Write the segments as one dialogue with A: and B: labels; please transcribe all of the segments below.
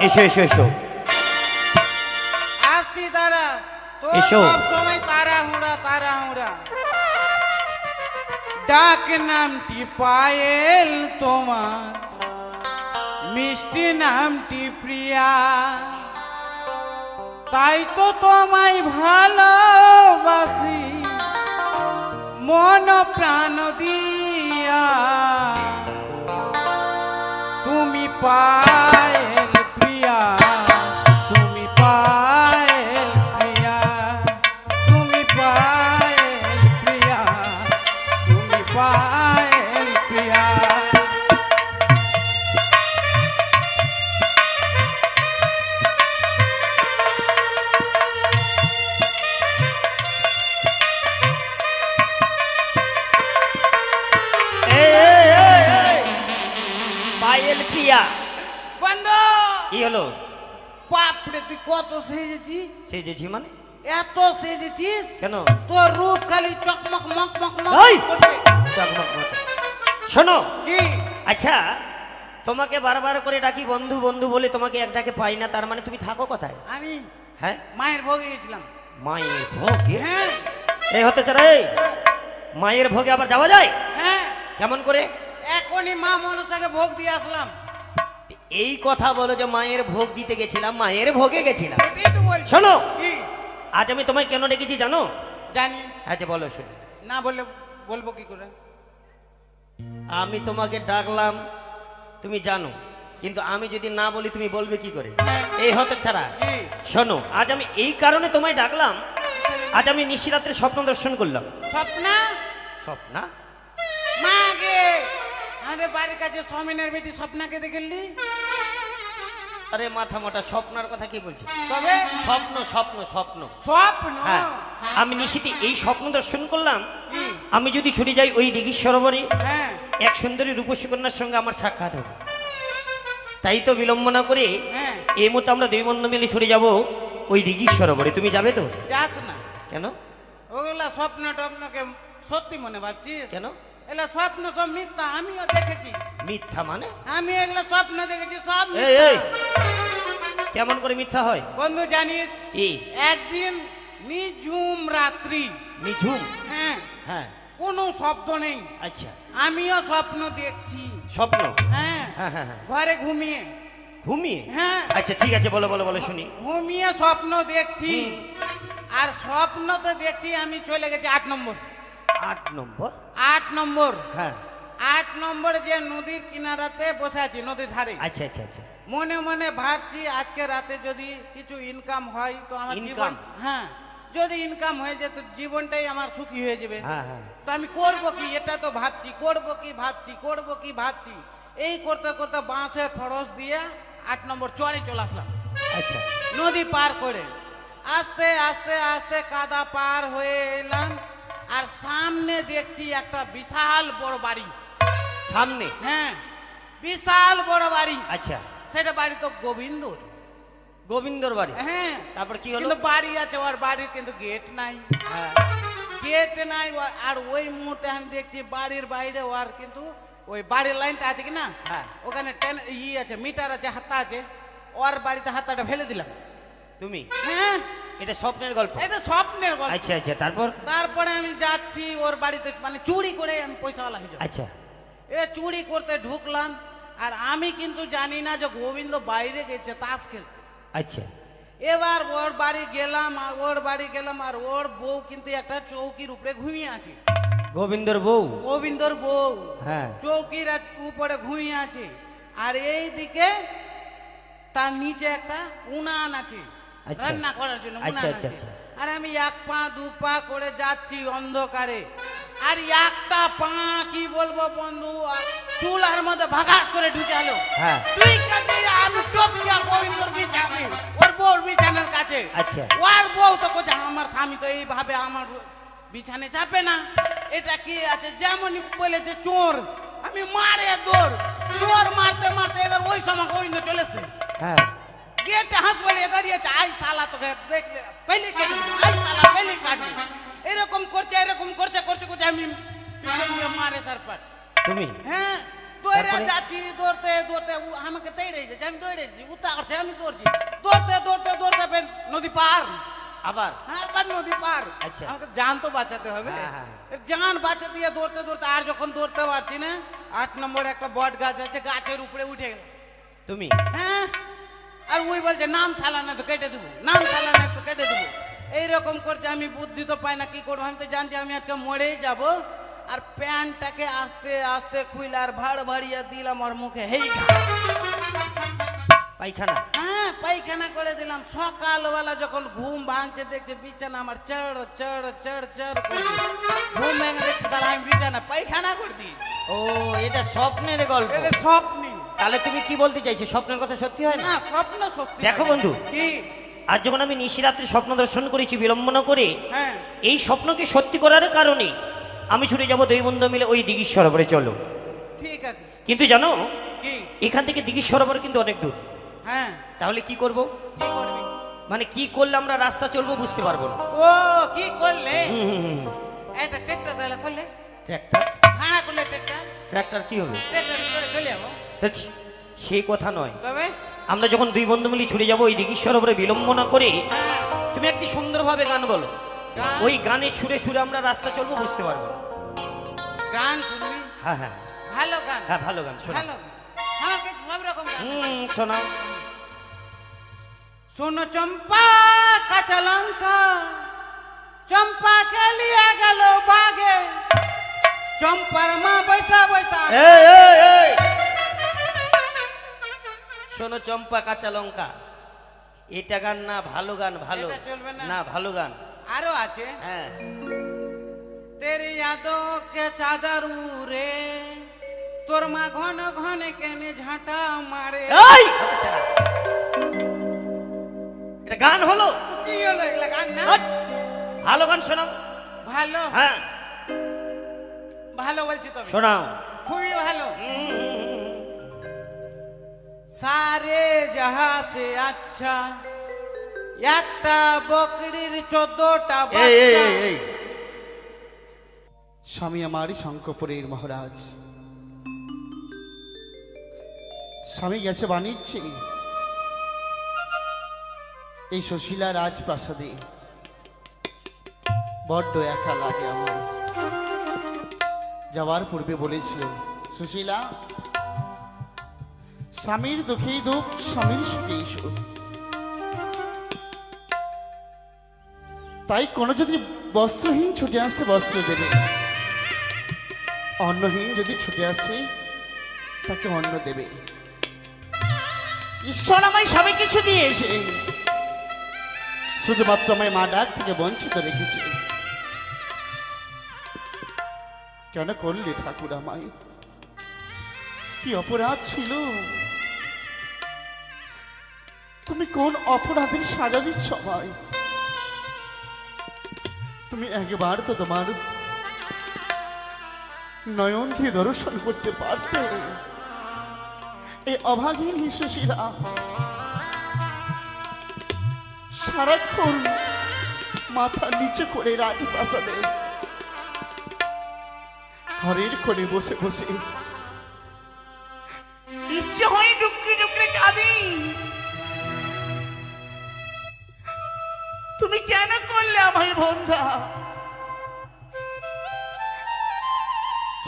A: এসো এসো এসো
B: আসছি তারা তো
A: এসো।
B: সব সময় তারা হুড়া ডাক নামটি পায়েল তোমার মিষ্টি নামটি প্রিয়া তাই তো তোমায় ভালোবাসি মন প্রাণ দিয়া তুমি পায়েল প্রিয়া তুমি পায়েল প্রিয়া তুমি পায়েল প্রিয়া তুমি পায়েল প্রিয়া
A: পায়েল প্রিয়া
B: বন্ধ
A: কি হলো?
B: বাপরে তুই কত সেজেছি
A: সেজেছি মানে?
B: এত সেজেছিস
A: কেন?
B: তোর রূপ খালি চকমক মকমক
A: এই!
B: করবে
A: চকমক মকমক। শোনো,
B: কি
A: আচ্ছা তোমাকে বারবার করে ডাকি বন্ধু বন্ধু বলে তোমাকে এক ডাকে পাই না, তার মানে তুমি থাকো কোথায়?
B: আমি
A: হ্যাঁ,
B: মায়ের ভোগে গেছিলাম
A: মায়ের ভোগে?
B: হ্যাঁ
A: এই হতে চারে মায়ের ভোগে আবার যাওয়া যায়?
B: হ্যাঁ
A: কেমন করে?
B: এখনই মা মনসাকে ভোগ দিয়ে আসলাম
A: এই কথা বলো যে মায়ের ভোগ দিতে গেছিলাম, মায়ের ভোগে গেছিলাম।
B: এটাই তো বলছি
A: শোনো,
B: কি
A: আজ আমি তোমায় কেন ডেকেছি জানো?
B: জানি
A: আচ্ছা বলো শুনি।
B: না বললে বলবো কি করে
A: আমি তোমাকে ডাকলাম তুমি জানো, কিন্তু আমি যদি না বলি তুমি বলবে কি করে? এই হতে ছাড়া
B: কি
A: শোনো, আজ আমি এই কারণে তোমায় ডাকলাম, আজ আমি নিশিরাত্রে স্বপ্ন দর্শন করলাম।
B: স্বপ্না
A: স্বপ্না?
B: মা গে আমাদের বাড়ির কাছে সমিনের বেটি স্বপ্নাকে দেখলি
A: আরে মাথা মোটা, স্বপ্নার কথা কি বলছি?
B: তবে
A: স্বপ্ন স্বপ্ন স্বপ্ন।
B: স্বপ্ন
A: হ্যাঁ, আমি নিশিতে এই স্বপ্ন দর্শন করলাম,
B: কি
A: আমি যদি ছুটে যাই ওই দিঘির সরোবরে,
B: হ্যাঁ
A: এক সুন্দরী রূপসী কন্যার সঙ্গে আমার সাক্ষাৎ হবে। তাই তো বিলম্ব না করে
B: হ্যাঁ
A: এই মতো আমরা দুই বন্ধু মিলে ছুটে যাব ওই দিঘির সরোবরে। তুমি যাবে তো?
B: যাস না
A: কেন?
B: ওগুলা স্বপ্ন টপ্নকে সত্যি মনে ভাবছিস
A: কেন?
B: এগুলা স্বপ্ন সব মিথ্যা আমিও দেখেছি
A: মিথ্যা মানে?
B: আমি এগুলা স্বপ্ন দেখেছি সব
A: এই
B: মিথ্যা।
A: এই কেমন করে মিথ্যা হয়?
B: বন্ধু জানিস
A: এই
B: একদিন নিঝুম রাত্রি
A: মিঝুম?
B: হ্যাঁ
A: হ্যাঁ,
B: কোনো শব্দ নেই
A: আচ্ছা,
B: আমিও স্বপ্ন দেখছি
A: স্বপ্ন?
B: হ্যাঁ
A: হ্যাঁ হ্যাঁ হ্যাঁ,
B: ঘরে ঘুমিয়ে
A: ঘুমিয়ে?
B: হ্যাঁ
A: আচ্ছা ঠিক আছে, বলো বলো বলো শুনি।
B: ঘুমিয়ে স্বপ্ন দেখছি আর স্বপ্নতে দেখছি আমি চলে গেছি 8 নম্বর
A: 8 নম্বর?
B: 8 নম্বর
A: হ্যাঁ,
B: 8 নম্বর যে নদীর কিনারাতে বসে আছি নদীর ধারে
A: আচ্ছা আচ্ছা আচ্ছা।
B: মনে মনে ভাবছি আজকে রাতে যদি কিছু ইনকাম হয় তো আমার জীবন,
A: Income?
B: হ্যাঁ যদি ইনকাম হয়ে যায় তো জীবনটাই আমার সুখী হয়ে যাবে।
A: হ্যাঁ হ্যাঁ,
B: তো আমি করব কি এটা তো ভাবছি, করব কি ভাবছি এই করতে করতে বাঁশের ফরস দিয়ে 8 নম্বর চড়ে চলে আসলাম
A: আচ্ছা
B: নদী পার করে। আস্তে আস্তে আস্তে কাদা পার হয়ে এলাম আর সামনে দেখছি একটা বিশাল বড় বাড়ি।
A: সামনে?
B: হ্যাঁ বিশাল বড় বাড়ি।
A: আচ্ছা,
B: সেটা বাড়ি তো গোবিন্দর।
A: গোবিন্দর বাড়ি?
B: হ্যাঁ
A: তারপর কি হলো?
B: কিন্তু বাড়ি আছে, ওর বাড়ির কিন্তু গেট নাই।
A: হ্যাঁ,
B: গেট নাই আর ওই মুহূর্তে আমি দেখছি বাড়ির বাইরে ওর কিন্তু ওই বাড়ির লাইনটা আছে কি না,
A: হ্যাঁ।
B: ওখানে আছে মিটার আছে, হাতা আছে, ওর বাড়িতে হাতাটা ফেলে দিলাম।
A: তুমি?
B: হ্যাঁ
A: এটা স্বপ্নের গল্প?
B: এটা স্বপ্নের গল্প।
A: আচ্ছা আচ্ছা, তারপর?
B: তারপরে আমি যাচ্ছি ওর বাড়িতে, মানে চুরি করে আমি পয়সাওয়ালা হয়ে যাবো।
A: আচ্ছা
B: চুরি করতে ঢুকলাম আর আমি কিন্তু জানি না যে গোবিন্দ বাইরে গেছে তাস খেলতে।
A: আচ্ছা,
B: এবার ওর বাড়ি গেলাম আর ওর বউ কিন্তু একটা চৌকির উপরে ঘুমিয়ে আছে।
A: গোবিন্দর বউ?
B: গোবিন্দর বউ
A: হ্যাঁ,
B: চৌকির উপরে ঘুমিয়ে আছে আর এই দিকে তার নিচে একটা উনান আছে
A: আচ্ছা।
B: রান্না করার জন্য উনান
A: আচ্ছা, আচ্ছা,
B: আছে।
A: আচ্ছা।
B: আর আমি 1 পা 2 পা করে যাচ্ছি অন্ধকারে আর একটা পা কি বলবো বন্ধু চুলার মধ্যে ভাগাস করে ঢুকালো।
A: হ্যাঁ,
B: তুই কাছে আমি টপকিয়া গোবিন্দর বিছানে ওর বউর বিছানার কাছে।
A: আচ্ছা।
B: ওর বউ তো কোথায়, আমার স্বামী তো এইভাবে আমার বিছানে চাপে না। এটা কি আছে, যেমনই বলেছে চোর, আমি মারে দৌড়, চোর মারতে মারতে এবার ওই সময় গোবিন্দ চলেছে।
A: হ্যাঁ,
B: গেটে হাসপাতালে দাঁড়িয়েছে, আই শালা তোকে দেখলে পেলে কেটে, আই শালা পেলে কাটবে, এরকম করছে করতে করতে আমি পিছন দিয়ে মারে সারপাট।
A: তুমি?
B: হ্যাঁ দৌড়ে
A: তারপরে?
B: যাচ্ছি দৌড়তে দৌড়তে ও আমাকে তেড়ে যাচ্ছে, আমি দৌড়েছি, ও তাড়ছে, আমি দৌড়ছি, দৌড়তে দৌড়তে দৌড়তে ফের নদী পার।
A: আবার
B: হ্যাঁ, আবার নদী পার।
A: আচ্ছা।
B: আমাকে জান তো বাঁচাতে হবে।
A: হ্যাঁ, হ্যাঁ।
B: এর জান বাঁচাতে দিয়ে দৌড়তে দৌড়তে আর যখন দৌড়তে পারছি না, 8 নম্বরে একটা বট গাছ আছে, গাছের উপরে উঠে গেল।
A: তুমি
B: হ্যাঁ, আর ওই বলছে নাম চালানো তো কেটে দেবো, নাম চালানো তো কেটে দেবো, এইরকম করছে। আমি বুদ্ধি তো পাই না, কি করবো, আমি তো জানছি আমি আজকে মরেই যাব। আর প্যান্টটাকে আস্তে আস্তে খুইলে আর ভাড় ভাড়িয়ে দিলাম ওর মুখে, হেই ঘা।
A: পায়খানা।
B: হ্যাঁ, পায়খানা করে দিলাম। সকালবেলা যখন ঘুম ভাঙছে দেখছে বিছানা আমার চড় চড় চড় চড় করছে। ঘুম ভেঙে দেখছি তাহলে আমি বিছানা পায়খানা করে দিই।
A: ও, এটা স্বপ্নের গল্প।
B: এটা স্বপ্নি
A: তাহলে তুমি কি বলতে চাইছো, স্বপ্নের কথা সত্যি হয় না?
B: না, স্বপ্ন সত্যি।
A: দেখো বন্ধু,
B: কি?
A: আজ যখন আমি নিশিরাত্রে স্বপ্ন দর্শন করেছি বিড়ম্বনা করে,
B: হ্যাঁ,
A: এই স্বপ্নকে সত্যি করার কারণে আমি ছুটে যাবো দুই বন্ধু মিলে ওই দিঘির সরোবরে, চলো।
B: ঠিক আছে।
A: কিন্তু জানো,
B: কি?
A: এখান থেকে দিঘির সরোবর কিন্তু অনেক দূর।
B: হ্যাঁ,
A: তাহলে কি করব,
B: কি করবি?
A: মানে কি করলে আমরা রাস্তা চলবো বুঝতে পারবো না।
B: ও, কি করলে?
A: হুম।
B: একটা ট্রেক্টর বেলা করলে,
A: ট্র্যাক্টর?
B: ভাড়া করলে ট্রেক্টর,
A: ট্র্যাক্টর কি হবে?
B: ট্রেক্টর করে চলে যাবো।
A: ধ্যাৎ, সেই কথা নয়।
B: তবে
A: আমরা যখন দুই বন্ধু মিলে ছুটে যাবো ওই দিঘির সরোবরে বিলম্বনা করে,
B: হ্যাঁ,
A: তুমি একটি সুন্দরভাবে গান বলো।
B: গান?
A: ওই গানে সুরে সুরে আমরা রাস্তা চলবো বুঝতে পারবো না।
B: গান শুনবি?
A: হ্যাঁ হ্যাঁ
B: ভালো গান।
A: হ্যাঁ, ভালো গান শোনা।
B: ভালো গান। আমাকে সব রকম গান।
A: শোনাও।
B: শোনো চম্পা কাঁচা লঙ্কা, চম্পা খেলিয়া গেল বাগে, চম্পার মা বৈসা বৈসা।
A: এই, এই, এই। শোনো চম্পা কাঁচা লঙ্কা, এটা গান না, ভালো গান, ভালো।
B: এটা চলবে না?
A: না, ভালো গান।
B: আরো আছে।
A: হ্যাঁ।
B: তেরি यादों के चादर उड़े, তোর মা ঘন ঘন কেনে ঝাঁটা মারে।
A: এই, হতচ্ছাড়া। এটা গান হলো?
B: তো কি হলো, এগুলা গান না?
A: হাট! ভালো গান শোনাও।
B: ভালো,
A: হ্যাঁ,
B: ভালো বলছি তবে,
A: শোনাও।
B: খুবই ভালো। সারে জাহা সে আচ্ছা একটা বকরির 14টা
A: এই, এই,
B: বাচ্চা।
A: এই, এই।
C: স্বামী আমার শঙ্কপুরের মহারাজ, স্বামী গেছে বাণিজ্যে, এই সুশীলা রাজপ্রাসাদে বড্ড একা লাগে আমার। যাওয়ার পূর্বে বলেছিল, সুশীলা, স্বামীর দুঃখেই দুঃখ, স্বামীর সুখেই সুখ। তাই কোনো যদি বস্ত্রহীন ছুটে আসে বস্ত্র দেবে, অন্নহীন যদি ছুটে আসে তাকে অন্ন দেবে। ঈশ্বর আমায় সবাই কিছু দিয়েছে, শুধুমাত্র আমায় মা ডাক থেকে বঞ্চিত রেখেছে। কেন করলে ঠাকুর আমায়? কি অপরাধ ছিল? তুমি কোন অপরাধের সাজা দিচ্ছ আমায়? তুমি একবার তো তোমার নয়ন দিয়ে দর্শন করতে পারতে। এই অভাগীন শিশুরা সারাক্ষণ মাথা নিচে করে রাজপ্রাসাদে ঘরের কোণে বসে বসে ইচ্ছে হয় ডুকরে ডুকরে কাঁদি। তুমি কেন করলে আমায় বন্ধা?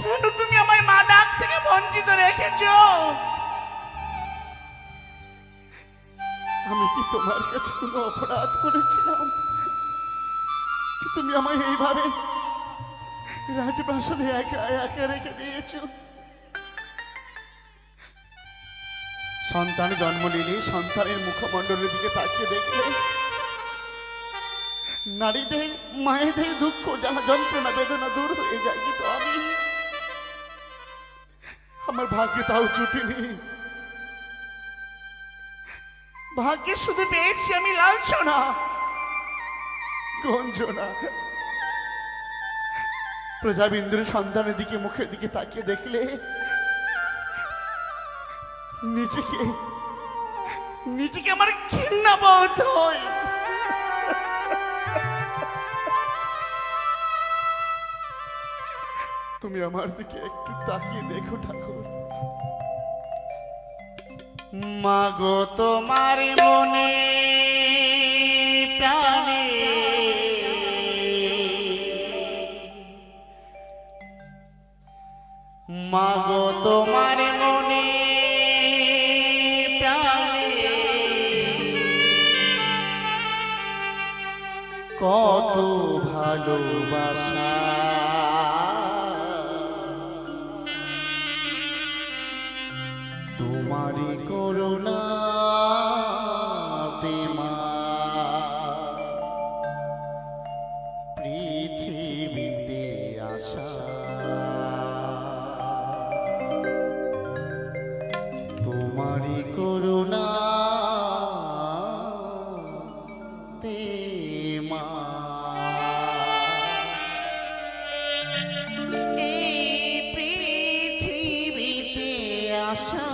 C: কেন তুমি আমায় মা ডাক থেকে বঞ্চিত রেখেছ? আমি কি তোমার কাছে কোনো অপরাধ করেছিলাম যে তুমি আমায় এইভাবে রাজপ্রাসাদে একা একা রেখে দিয়েছ? সন্তান জন্ম নিলে সন্তানের মুখমণ্ডলের দিকে তাকিয়ে দেখলে নারীদের মায়েদের দুঃখ জ্বালা যন্ত্রণা বেদনা দূর হয়ে যায়, কিন্তু আমি আমার ভাগ্যে তাও জুটিনি। ভাগ্যে শুধু পেয়েছি আমি লাঞ্ছনা, গঞ্জনা। প্রজাবিন্দুর সন্তানের দিকে মুখের দিকে তাকিয়ে দেখলে নিজেকে নিজেকে আমার ঘৃণা বোধ হয়। তুমি আমার দিকে একটু তাকিয়ে দেখো ঠাকুর। মাগো তোমার মনে প্রাণে মাগো তোমার মনে প্রাণে কত ভালোবাসা তোমারি করুণা মা পৃথিবীতে আসা তোমারি করুণা মা এই পৃথিবীতে আসা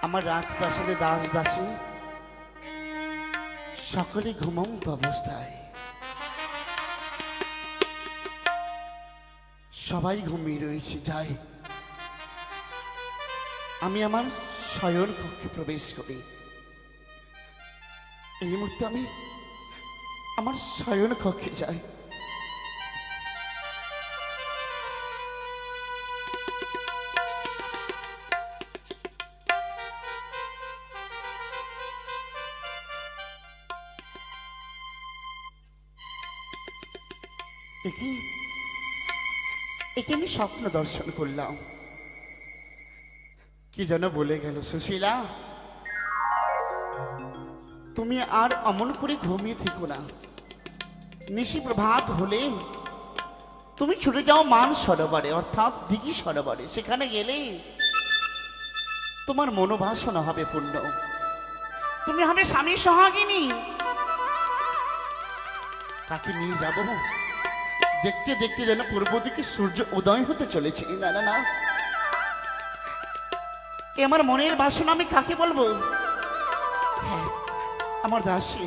C: আমার রাজপ্রাসাদে দাস দাসী সকলে ঘুমন্ত অবস্থায়, সবাই ঘুমিয়ে রয়েছে। যাই আমি আমার শয়ন কক্ষে প্রবেশ করি। এই মুহূর্তে আমি আমার শয়ন কক্ষে যাই। একে আমি স্বপ্ন দর্শন করলাম। কি যেন বলে গেল, সুশীলা তুমি আর অমন করে ঘুমিয়ে থেকো না। নিশি প্রভাত হলে তুমি ছুটে যাও মান সরোবরে, অর্থাৎ দিঘি সরোবরে। সেখানে গেলে তোমার মনোবাসনা হবে পূর্ণ, তুমি হবে স্বামী সোহাগিনী। কাকে নিয়ে যাবো? দেখতে দেখতে যেন পূর্ব দিকে সূর্য উদয় হতে চলেছে। না না না, এ আমার মনের বাসনা, আমি কাকে বলবো? হ্যাঁ, আমার দাসী,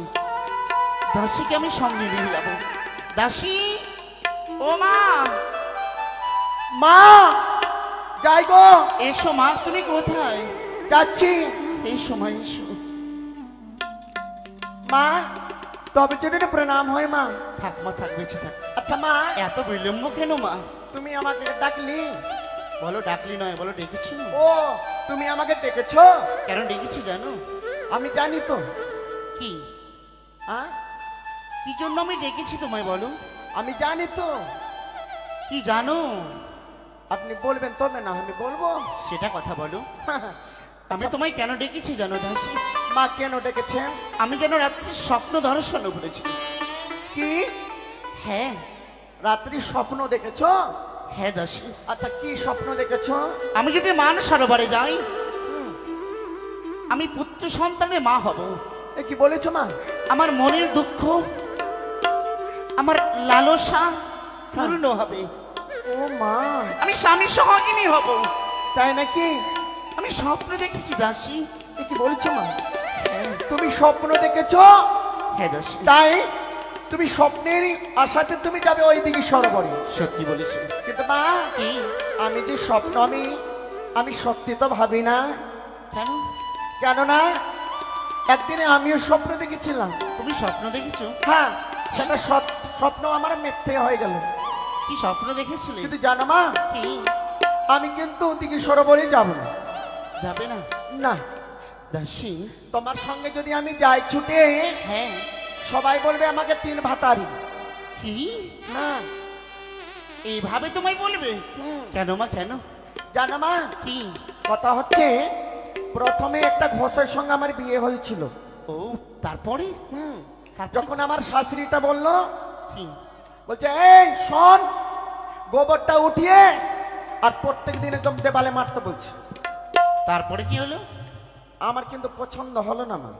C: দাসীকে আমি সঙ্গে নিয়ে যাব। দাসী, ও মা,
D: মা যাই গো।
C: এসো মা, তুমি কোথায়?
D: যাচ্ছি।
C: এসো মা, এসো।
D: মা তবে যদি প্রণাম হয় মা।
C: থাক মা, থাক, বেঁচে থাক।
D: আচ্ছা মা,
C: এত বিলম্ব কেন মা?
D: তুমি আমাকে ডাকলি?
C: বলো ডাকলি নয়, বলো ডেকেছি।
D: ও তুমি আমাকে ডেকেছো?
C: কেন ডেকেছি জানো?
D: আমি জানি তো।
C: কি
D: হ্যাঁ,
C: কি জন্য আমি ডেকেছি তোমায় বলো?
D: আমি জানি তো।
C: কি জানো?
D: আপনি বলবেন তবে না আমি বলবো।
C: সেটা কথা বলো। আমি তোমায় কেন ডেকেছি জানো দাসী?
D: মা কেন ডেকেছেন?
C: আমি যেন রাত্রি স্বপ্ন দর্শন করেছি।
D: কি?
C: হ্যাঁ
D: রাত্রি স্বপ্ন দেখেছো?
C: হ্যাঁ দাসী।
D: আচ্ছা কি স্বপ্ন দেখেছো?
C: আমি যদি মান সরোবরে যাই, আমি পুত্র সন্তানের মা হব।
D: এ কি বলেছো মা?
C: আমার মনের দুঃখ, আমার লালসা পূর্ণ হবে।
D: ও মা,
C: আমি স্বামী সোহাগিনী হব।
D: তাই নাকি?
C: আমি স্বপ্ন দেখেছি দাসী।
D: এ কি বলেছো মা? তুমি স্বপ্ন দেখেছো?
C: হ্যাঁ দাসী।
D: তাই তুমি স্বপ্নের আশাতে তুমি যাবে ওই দিকে সরোবরে।
C: সত্যি বলেছি।
D: কিন্তু মা,
C: কি?
D: আমি যে স্বপ্ন আমি সত্যি তো ভাবি না।
C: কেন?
D: কেননা একদিনে আমিও স্বপ্ন দেখেছিলাম।
C: তুমি স্বপ্ন দেখেছো?
D: হ্যাঁ, সেটা স্বপ্ন আমার মিথ্যে হয়ে গেল।
C: কি স্বপ্ন দেখেছিলে?
D: কিন্তু জানো মা,
C: কি?
D: আমি কিন্তু দিকে সরোবরে যাব না।
C: যাবে না?
D: না,
C: দাসী।
D: তোমার সঙ্গে যদি আমি যাই ছুটে,
C: হ্যাঁ।
D: সবাই বলবে আমাকে তিন ভাতারি।
C: কি?
D: হ্যাঁ।
C: এইভাবে তোমায় বলবে? কেন মা, কেন?
D: জানো মা,
C: কি?
D: কথা হচ্ছে প্রথমে একটা ঘোষের সঙ্গে আমার বিয়ে হয়েছিল।
C: ও, তারপরে?
D: যখন আমার শাশুড়িটা বলল,
C: কি?
D: বলছে এই শোন, গোবরটা উঠিয়ে আর প্রত্যেক দিন একদম দেবালে মারতে বলছে।
C: তারপরে কি হলো?
D: আমার কিন্তু পছন্দ হলো না মা।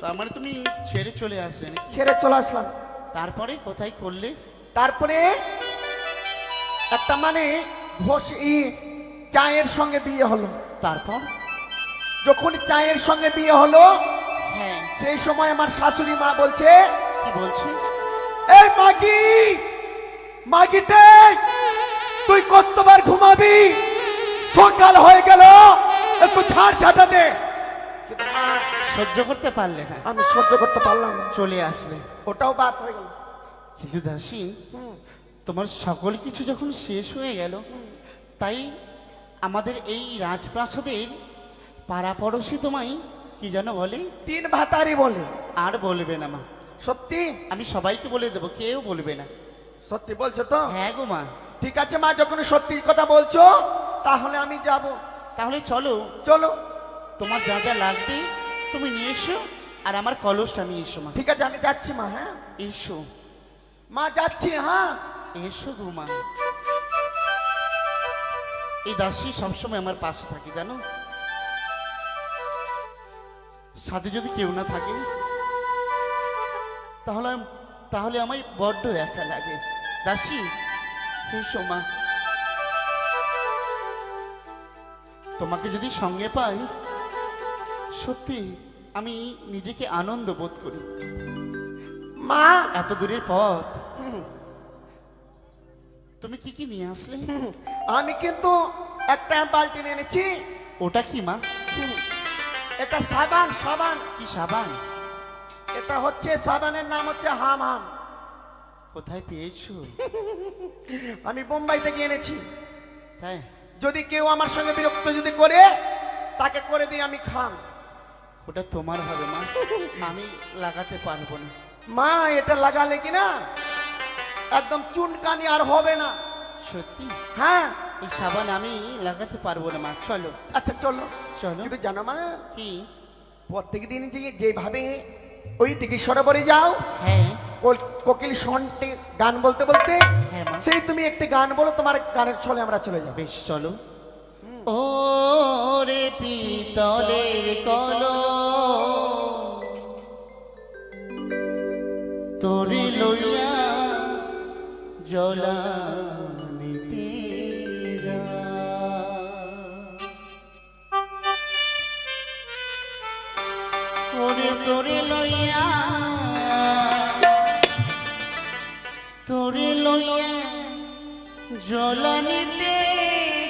C: তার মানে তুমি ছেড়ে চলে আসলে নাকি?
D: ছেড়ে চলে আসলাম।
C: তারপরে কোথায় করলে?
D: তারপরে একটা মানে ঘোষ চায়ের সঙ্গে বিয়ে হলো।
C: তারপর?
D: যখন চায়ের সঙ্গে বিয়ে হলো,
C: হ্যাঁ।
D: সেই সময় আমার শাশুড়ি মা বলছে,
C: কি বলছে?
D: এই মাগি, মাগিটে তুই কতবার ঘুমাবি? সকাল হয়ে গেল, একটু ঝাড় ঝাঁটা দে। কিন্তু মা,
C: সহ্য করতে পারলে না,
D: আমি সহ্য করতে পারলাম না।
C: চলে আসলে।
D: ওটাও বাদ হয়ে গেল।
C: কিন্তু দাসী, তোমার সকল কিছু যখন শেষ হয়ে গেল, তাই আমাদের এই রাজপ্রাসাদের পাড়াপড়শি তোমায় কি যেন বলে?
D: তিন ভাতারি বলে।
C: আর বলবে না মা।
D: সত্যি?
C: আমি সবাইকে বলে দেবো, কেউ বলবে না।
D: সত্যি বলছো তো?
C: হ্যাঁ গো মা।
D: ঠিক আছে মা, যখন সত্যি কথা বলছো তাহলে আমি যাব।
C: তাহলে চলো,
D: চলো।
C: তোমার যা যা লাগবে তুমি নিয়ে এসো, আর আমার কলসটা নিয়ে এসো মা।
D: ঠিক আছে, আমি যাচ্ছি মা। হ্যাঁ
C: এসো
D: মা, যাচ্ছি। হ্যাঁ
C: এসো গো মা। এই দাসী সবসময় আমার পাশে থাকে জানো। সাথে যদি কেউ না থাকে তাহলে আমায় বড্ড একা লাগে। দাসী এসো মা। তোমাকে যদি সঙ্গে পাই সত্যি আমি নিজেকে আনন্দ বোধ করি।
D: মা,
C: এত দূরের পথ তুমি কি কি নিয়ে আসলে?
D: আমি কিন্তু একটা বালতি নিয়ে এনেছি।
C: ওটা কি মা?
D: এটা সাবান। সাবান
C: কি সাবান?
D: এটা হচ্ছে সাবানের নাম হচ্ছে হাম হাম।
C: কোথায় পেয়েছো?
D: আমি বোম্বাই থেকে এনেছি।
C: তাই?
D: যদি কেউ আমার সঙ্গে বিরক্ত যদি করে, তাকে করে দিয়ে আমি খাম।
C: ওটা তোমার হবে মা, আমি লাগাতে পারবো না।
D: মা, এটা লাগালে কি না একদম চুনকানি আর হবে না।
C: সত্যি?
D: হ্যাঁ।
C: এই সাবান আমি লাগাতে পারবো না মা। চলো।
D: আচ্ছা চলো
C: চলো।
D: কিন্তু জানো মা,
C: কি?
D: প্রত্যেক দিন যেভাবে ওই দিকে সরোবরে যাও,
C: হ্যাঁ।
D: কোকিল সন্টে গান বলতে বলতে,
C: হ্যাঁ মা।
D: সেই তুমি একটি গান বলো, তোমার গানের ছলে আমরা চলে যাবো।
C: বেশ চলো। ও রে পিতলের কলম তোরে লইয়া জলানিতে ওরে তোরে লইয়া জলানিতে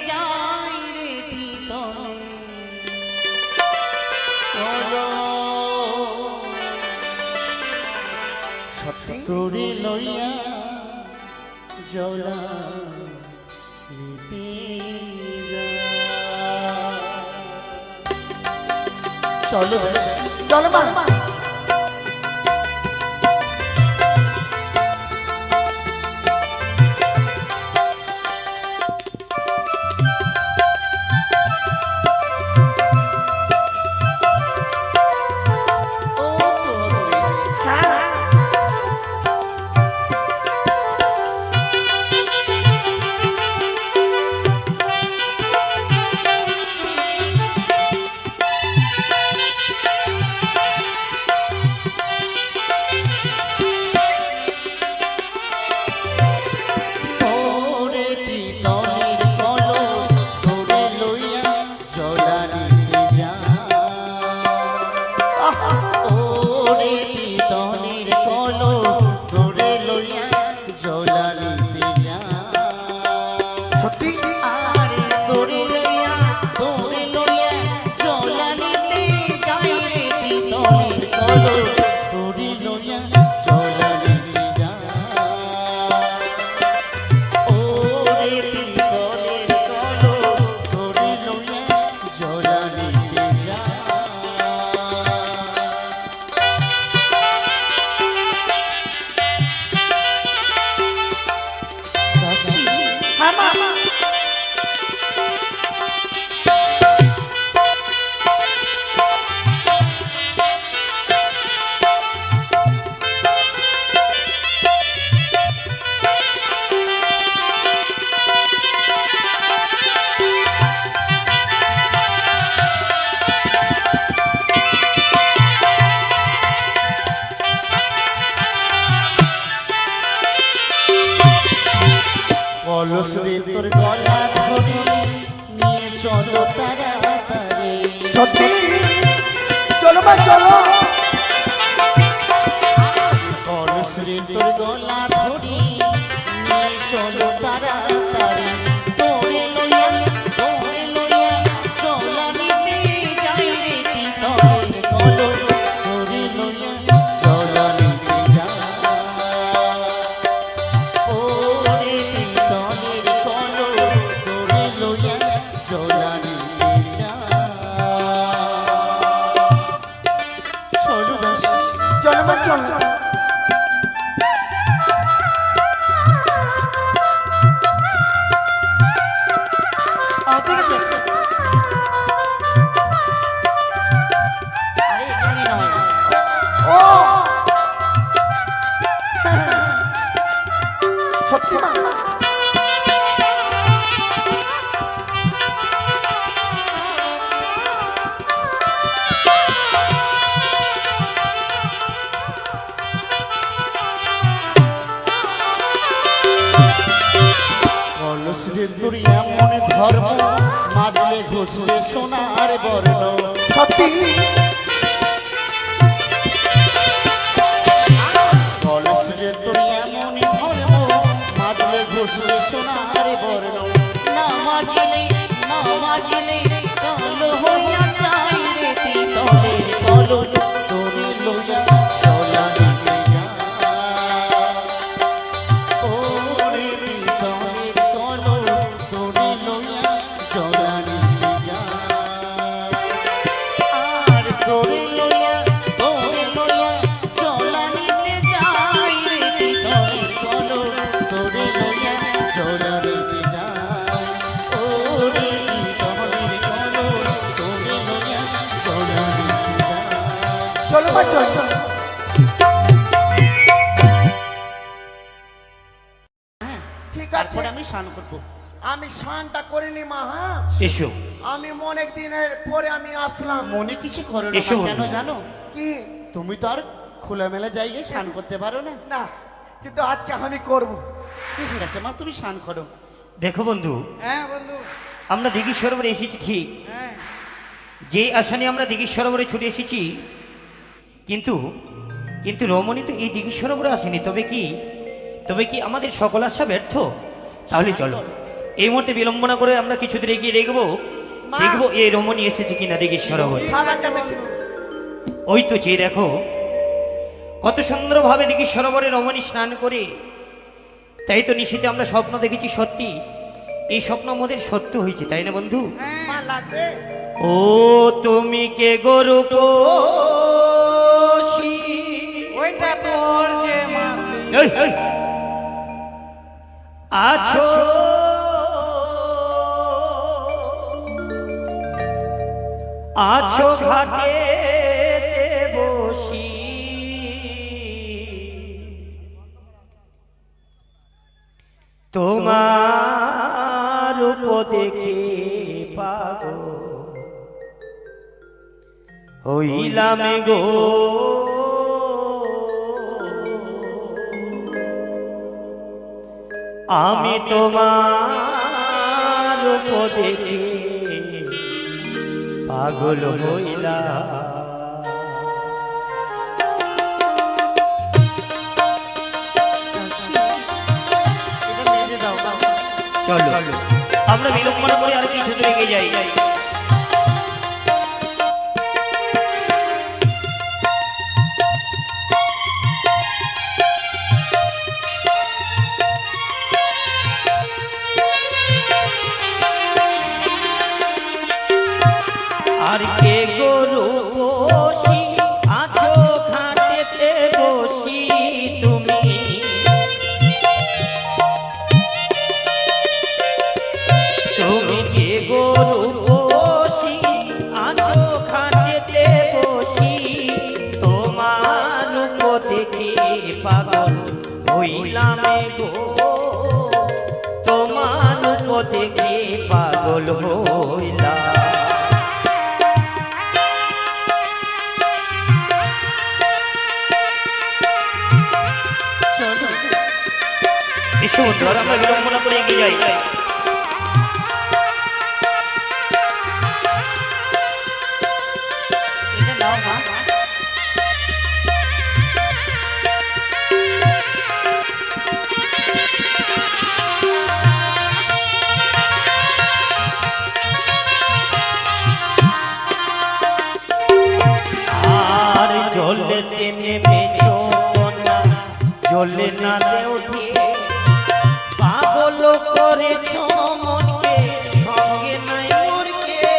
C: যাই রে পিতল
D: সত্যি
C: তোরে লইয়া জলানিতে চলো
D: চলো মা।
C: কলস রে তোর গলা ধরে নিয়ে চলো তাড়াতাড়ি।
D: সত্যি চলো মা চলো।
C: কলস রে তোর গলা ধরে নিয়ে চলো তাড়াতাড়ি। তোরে লইয়া জলানিতে যাই রে পিতলের কলস তোরে লইয়া জলানিতে যাই।
D: চলো মা চলো। ও সত্যি মা।
C: কলস রে তোর এমন ধর্ম মাজলে ঘষলে সোনার বর্ণ।
D: সত্যি
C: কলসে তোর এমনই ধর্ম মাঝলে ঘুষলে সোনার বর্ণ না মাগিলে কালো হইয়া যাই রে পিতলের কলস তোরে লইয়া চলা নিতে যা ওরে পিতলের কলস তোরে লইয়া চলা নিতে যা আর তোরে লইয়া চলা নিতে যাই রে পিতলের কলস তোরে লইয়া চলা নিতে যাই ওরে পিতলের কলস তোরে লইয়া চলা নিতে যাই
D: চলো মা চলো ঠিক আছে
C: তারপরে আমি স্নান করবো
D: আমি স্নানটা করিনি মা হ্যাঁ
A: এসো
D: আমি অনেক দিনের পরে আমি আসলাম
C: মনে কিছু করো না
A: এসো
C: মা, কেন
A: বন্ধু।
C: জানো
D: কি
C: তুমি তো আর খোলামেলা জায়গায় স্নান করতে পারো না
D: না কিন্তু আজকে আমি করব
C: ঠিক আছে মা তুমি স্নান করো
A: দেখো বন্ধু,
B: হ্যাঁ বন্ধু,
A: আমরা দিঘি সরোবরে এসেছি ঠিক,
B: হ্যাঁ
A: যে আশা নিয়ে আমরা দিঘি সরোবরে ছুটে এসেছি, কিন্তু কিন্তু রমণী তো এই দিঘি সরোবরে আসেনি। তবে কি আমাদের সকল আশা ব্যর্থ? তাহলে চলো এই মুহূর্তে বিলম্বনা করে আমরা কিছু দূর এগিয়ে দেখবো
D: মা।
A: এই রমণী এসেছে কিনা দিঘি সরোবরে।
D: সারাটা দেখি
A: ওই তো চেয়ে দেখো কত সুন্দরভাবে দিঘি সরোবরে রমণী স্নান করে। তাই তো নিশীতে আমরা স্বপ্ন দেখেছি, সত্যি এই স্বপ্ন আমাদের সত্য হয়েছে, তাই না বন্ধু?
D: মা লাগবে
A: ও তুমি কে গরু পোষি?
B: ওইটা তোর যে মাসি
A: এই, এই। আছো ঘাটে বসি, তোমার রূপ দেখে পাগল হইলাম গো। আমি তোমার রূপ দেখে পাগল হইলাম। চলো আমরা বিলম্বনা করে আর কিছু দূরে এগিয়ে যাই। আর কে গরু বসি আছো ঘাটেতে বসি, তুমি কে গরু বসি আছো ঘাটেতে বসি, তোমার রূপ দেখে পাগল হইলাম গো, তোমার রূপ দেখে পাগল হইলাম। এসো বন্ধু, আর আমরা বিলম্বনা করে এগিয়ে যাই।
C: এটা নাও মা
A: আর জলেতে নেমেছো না, জলে না দেউঠি পাগল করেছ মনকে, সঙ্গে নাই মোরকে।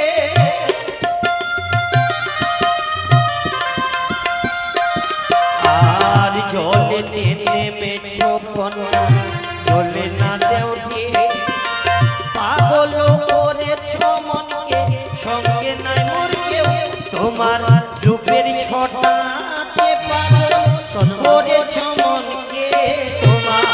A: আর জলেতে নেমেছো না, জলে না দেউঠি পাগল করেছ মনকে, সঙ্গে নাই মোরকে। তোমার রূপের ছটাতে পাগল করেছ মনকে, তোমার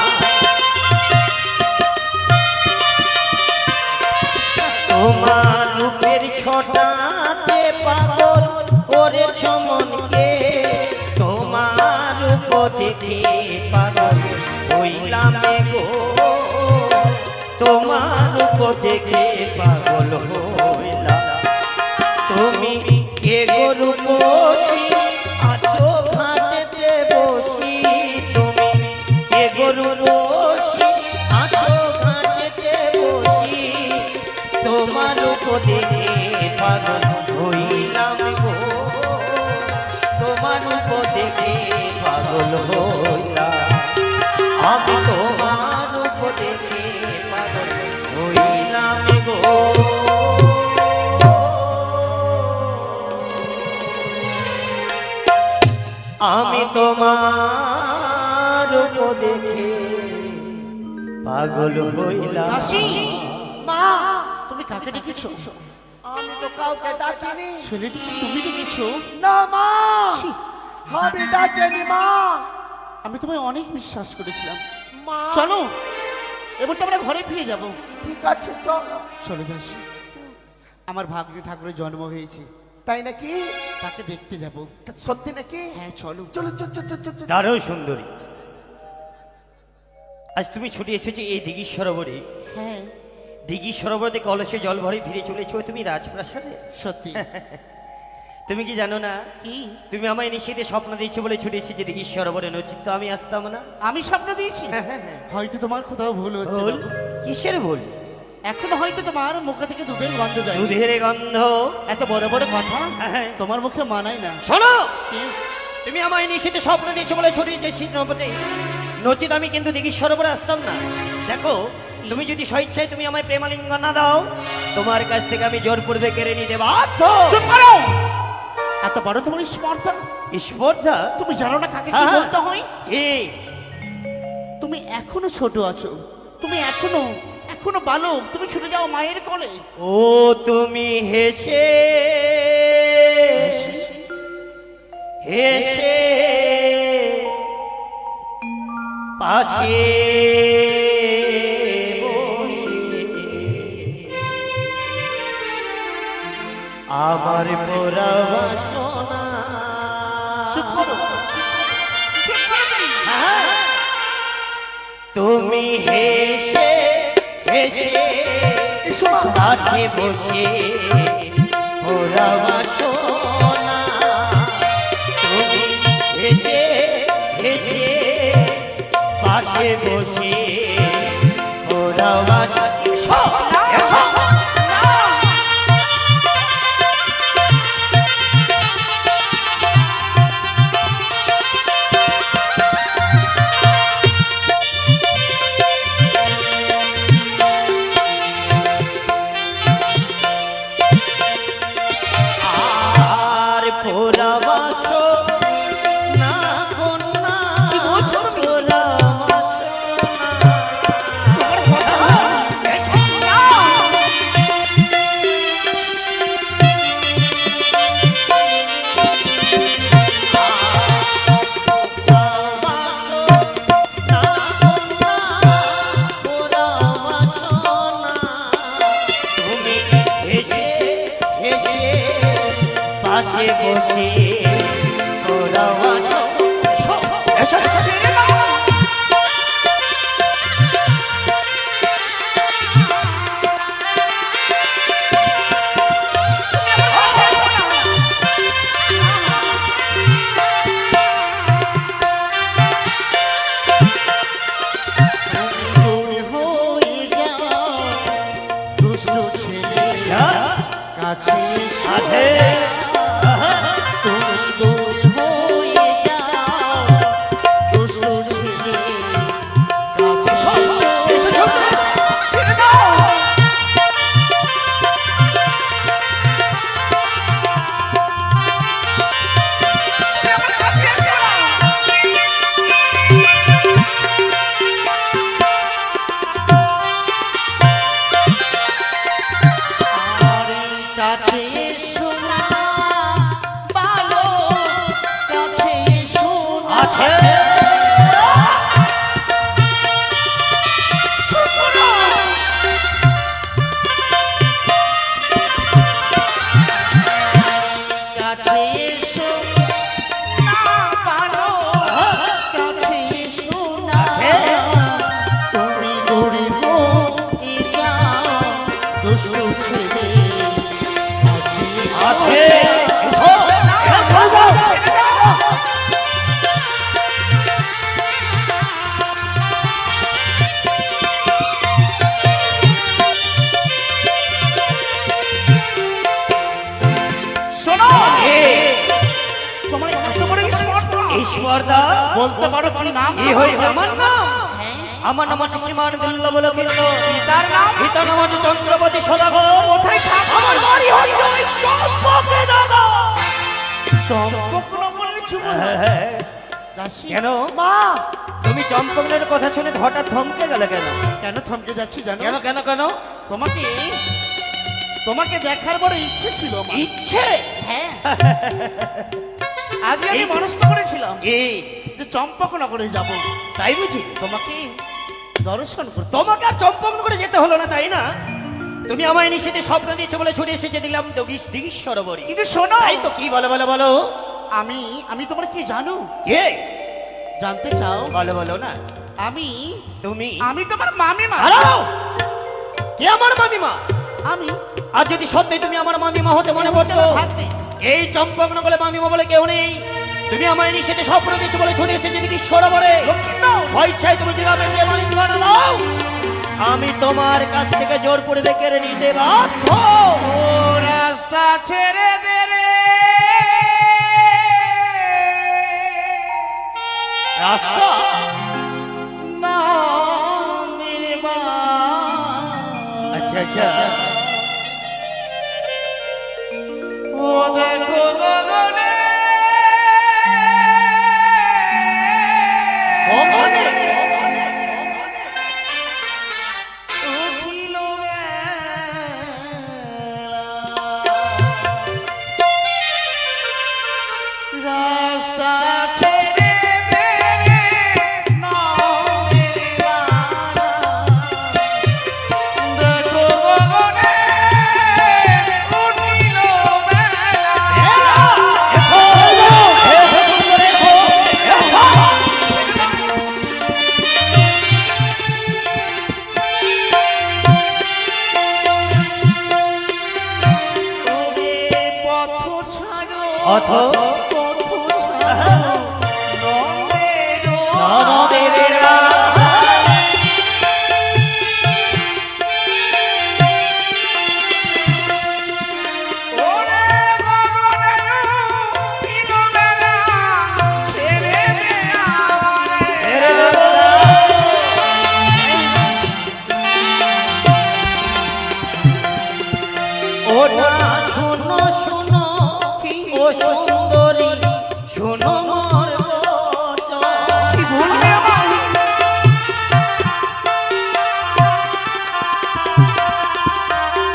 A: রূপের ছটাতে পাগল করেছ মনকে, তোমার রূপ দেখে পাগল হইলাম গো, তোমার রূপ দেখে পাগল হইলাম। তুমি কে তোমার রূপ দেখে পাগল হইলাম, আমি তোমার রূপ দেখে পাগল হইলাম গো। আমি তোমার রূপ দেখে পাগল হইলাম।
C: দাসী,
D: মা,
C: তুমি কাকে ডেকেছো?
D: আমি তো কাউকে ডাকিনি।
C: ছেলেটিকে তুমি ডেকেছো?
D: না মা, আমি ডাকিনি মা।
C: আমি তোমায় অনেক বিশ্বাস করেছিলাম।
D: মা,
C: চলো এবার তো আমরা ঘরে ফিরে যাব।
D: ঠিক আছে চলো।
C: চলো দাসী, আমার ভাগ্নে ঠাকুরের জন্ম হয়েছে,
D: তাই নাকি?
C: তাকে দেখতে যাব।
D: সত্যি নাকি?
C: হ্যাঁ চলো।
D: চলো চলো চলো চলো চলো।
A: দারুণ সুন্দরী, আজ তুমি ছুটে এসেছো এই দিঘির সরোবরে।
C: হ্যাঁ
A: দিঘির সরোবর থেকে কলসে জল ভরে ফিরে চলেছো তুমি রাজপ্রাসাদে।
C: সত্যি।
A: তুমি কি জানো না,
C: কি?
A: তুমি আমায় নিষেধে স্বপ্ন দিয়েছো বলে ছুটে এসেছি দিঘির সরোবরে, নচিত তো আমি আসতাম না।
C: আমি স্বপ্ন দিয়েছি? হয়তো তোমার কোথাও ভুল হচ্ছে
A: ভুল?
C: বাবু।
A: কিসের ভুল?
C: এখন হয়তো তোমার মুখে থেকে দুধের গন্ধ যায়।
A: দুধের গন্ধ?
C: এত বড় বড় কথা
A: হ্যাঁ।
C: তোমার মুখে মানায় না।
A: শোনো,
C: কি?
A: তুমি আমায় নিষেধে স্বপ্ন দিয়েছো বলে ছুটে এসেছি নবতে, নচিত আমি কিন্তু দিঘির সরোবরে আসতাম না। দেখো, তুমি যদি স্বেচ্ছায় তুমি আমায় প্রেমালিঙ্গন না দাও, তোমার কাছ থেকে আমি জোর পূর্বে কেড়ে নিতে বাধ্য।
C: চুপ করো! এত বড় তোমার স্পর্ধা!
A: স্পর্ধা?
C: তুমি জানো না কাকে কি
A: হ্যাঁ।
C: বলতে হয়?
A: এই
C: তুমি এখনো ছোট আছো, তুমি এখনো বালক, তুমি ছুটে যাও মায়ের কোলে।
A: ও তুমি হেসে হেসে পাশে বসে আমার পোড়া বাসনা।
C: চুপ করো! চুপ করো তুমি!
A: তুমি হেসে হেসে কাছে বসে পোড়া বাসনা, তুমি হেসে হেসে পাশে বসে পোড়া বাসনা। এসো, এসো। আর পোড়া বাসনা কন্যা,
C: কি বলছো তুমি?
A: পোড়া বাসনা।
C: তোমার কথা
A: এসো। পাশে বসে তোরা আসো। এসো, ছেড়ে দাও।
C: তুমি হয়ে যাও দুষ্ট ছেলে, কাছে এসো।
A: আছে
C: তুমি দূরে হয়ে যাও দুষ্ট ছেলে, কাছে এসো।
A: এসো, এসো।
C: ছেড়ে দাও! আমার কাছে এসো না বালক, কাছে এসো না।
A: আছে
C: চুপ করো! কাছে এসো না বালক, কাছে এসো না।
A: আছে।
C: তুমি দূরে হয়ে যাও দুষ্ট ছেলে, কাছে এসো।
A: আছে। এসো, এসো। ঈশ্বরদা
C: বলতে পারো কি নাম?
A: এই হয়েছে আমার নাম।
C: হ্যাঁ।
A: আমার নাম হচ্ছে শ্রীমান দুর্লভ কৃষ্ণ।
C: তার নাম?
A: পিতার নাম হচ্ছে চন্দ্রপতি সদাগর।
C: কোথায় থাকো?
A: আমার বাড়ি হচ্ছে ওই চম্পকে দাদা।
C: চম্পকনগরের যুবক।
A: হ্যাঁ।
C: দাসী,
A: কেন
D: মা
A: তুমি চম্পকনের কথা শুনে হঠাৎ থমকে গেলে কেন?
C: কেন থমকে যাচ্ছি জানো?
A: কেন কেন কেন?
C: তোমাকে তোমাকে দেখার বড় ইচ্ছে ছিল আমার।
A: ইচ্ছে?
C: হ্যাঁ। আজ আমি
A: এই-
C: মনস্থ করেছিলাম
A: এই
C: যে চম্পকনগরে যাব,
A: তাই বুঝি?
C: তোমাকে দর্শন করতে।
A: তোমাকে আর চম্পকনগরে যেতে হলো না, তাই না? তুমি আমায় নিষেধে স্বপ্ন দিয়েছো বলে ছুটে এসেছে দিলাম দিঘির সরোবরে।
C: কিন্তু শোনো,
A: তাই তো, কি বলো বলো বলো।
C: আমি আমি তোমার কি জানো?
A: কে?
C: জানতে চাও?
A: বলো বলো না।
C: আমি
A: তুমি?
C: আমি তোমার মামিমা।
A: দাঁড়াও! কে আমার মামিমা?
C: আমি
A: আর যদি সত্যি তুমি আমার মামিমা হতে মনে পড়তো,
C: ভাগ্নে।
A: এই চম্পকনগরে মামিমা বলে কেউ নেই। তুমি আমায় নিষেধে স্বপ্ন দিয়েছো বলে ছুটে এসেছে দিঘির সরোবরে।
C: লক্ষ্মীন্দ,
A: স্বেচ্ছায় তুমি যেভাবে যে মালিক ঠিকানা দাও, আমি তোমার কাছ থেকে জোর পূর্বে কেড়ে নিতে বাধ্য।
C: ও রাস্তা ছেড়ে দে রে।
A: রাস্তা?
C: না নির্মা।
A: আচ্ছা আচ্ছা।
C: ও দেখো গগনে,
A: ভগবানে!
C: উঠিল বেলা। রাস্তা ছেড়ে দে রে, না নির্মা। দেখো গগনে, উঠিল বেলা।
A: এসো, এসো সুন্দর, এসো, এসো।
C: ওরে পথ ছাড়ো,
A: অথ
C: পথ ছাড়ো, নন্দের
A: নবদেবের রাস্তা।
C: ওরে গগনে উঠিল বেলা, ছেড়ে দে আমারে।
A: এর রাস্তা। ও না, শোনো শোনো, ও সুন্দরী, শোনো মোর বচন।
C: কি বলবে আমার?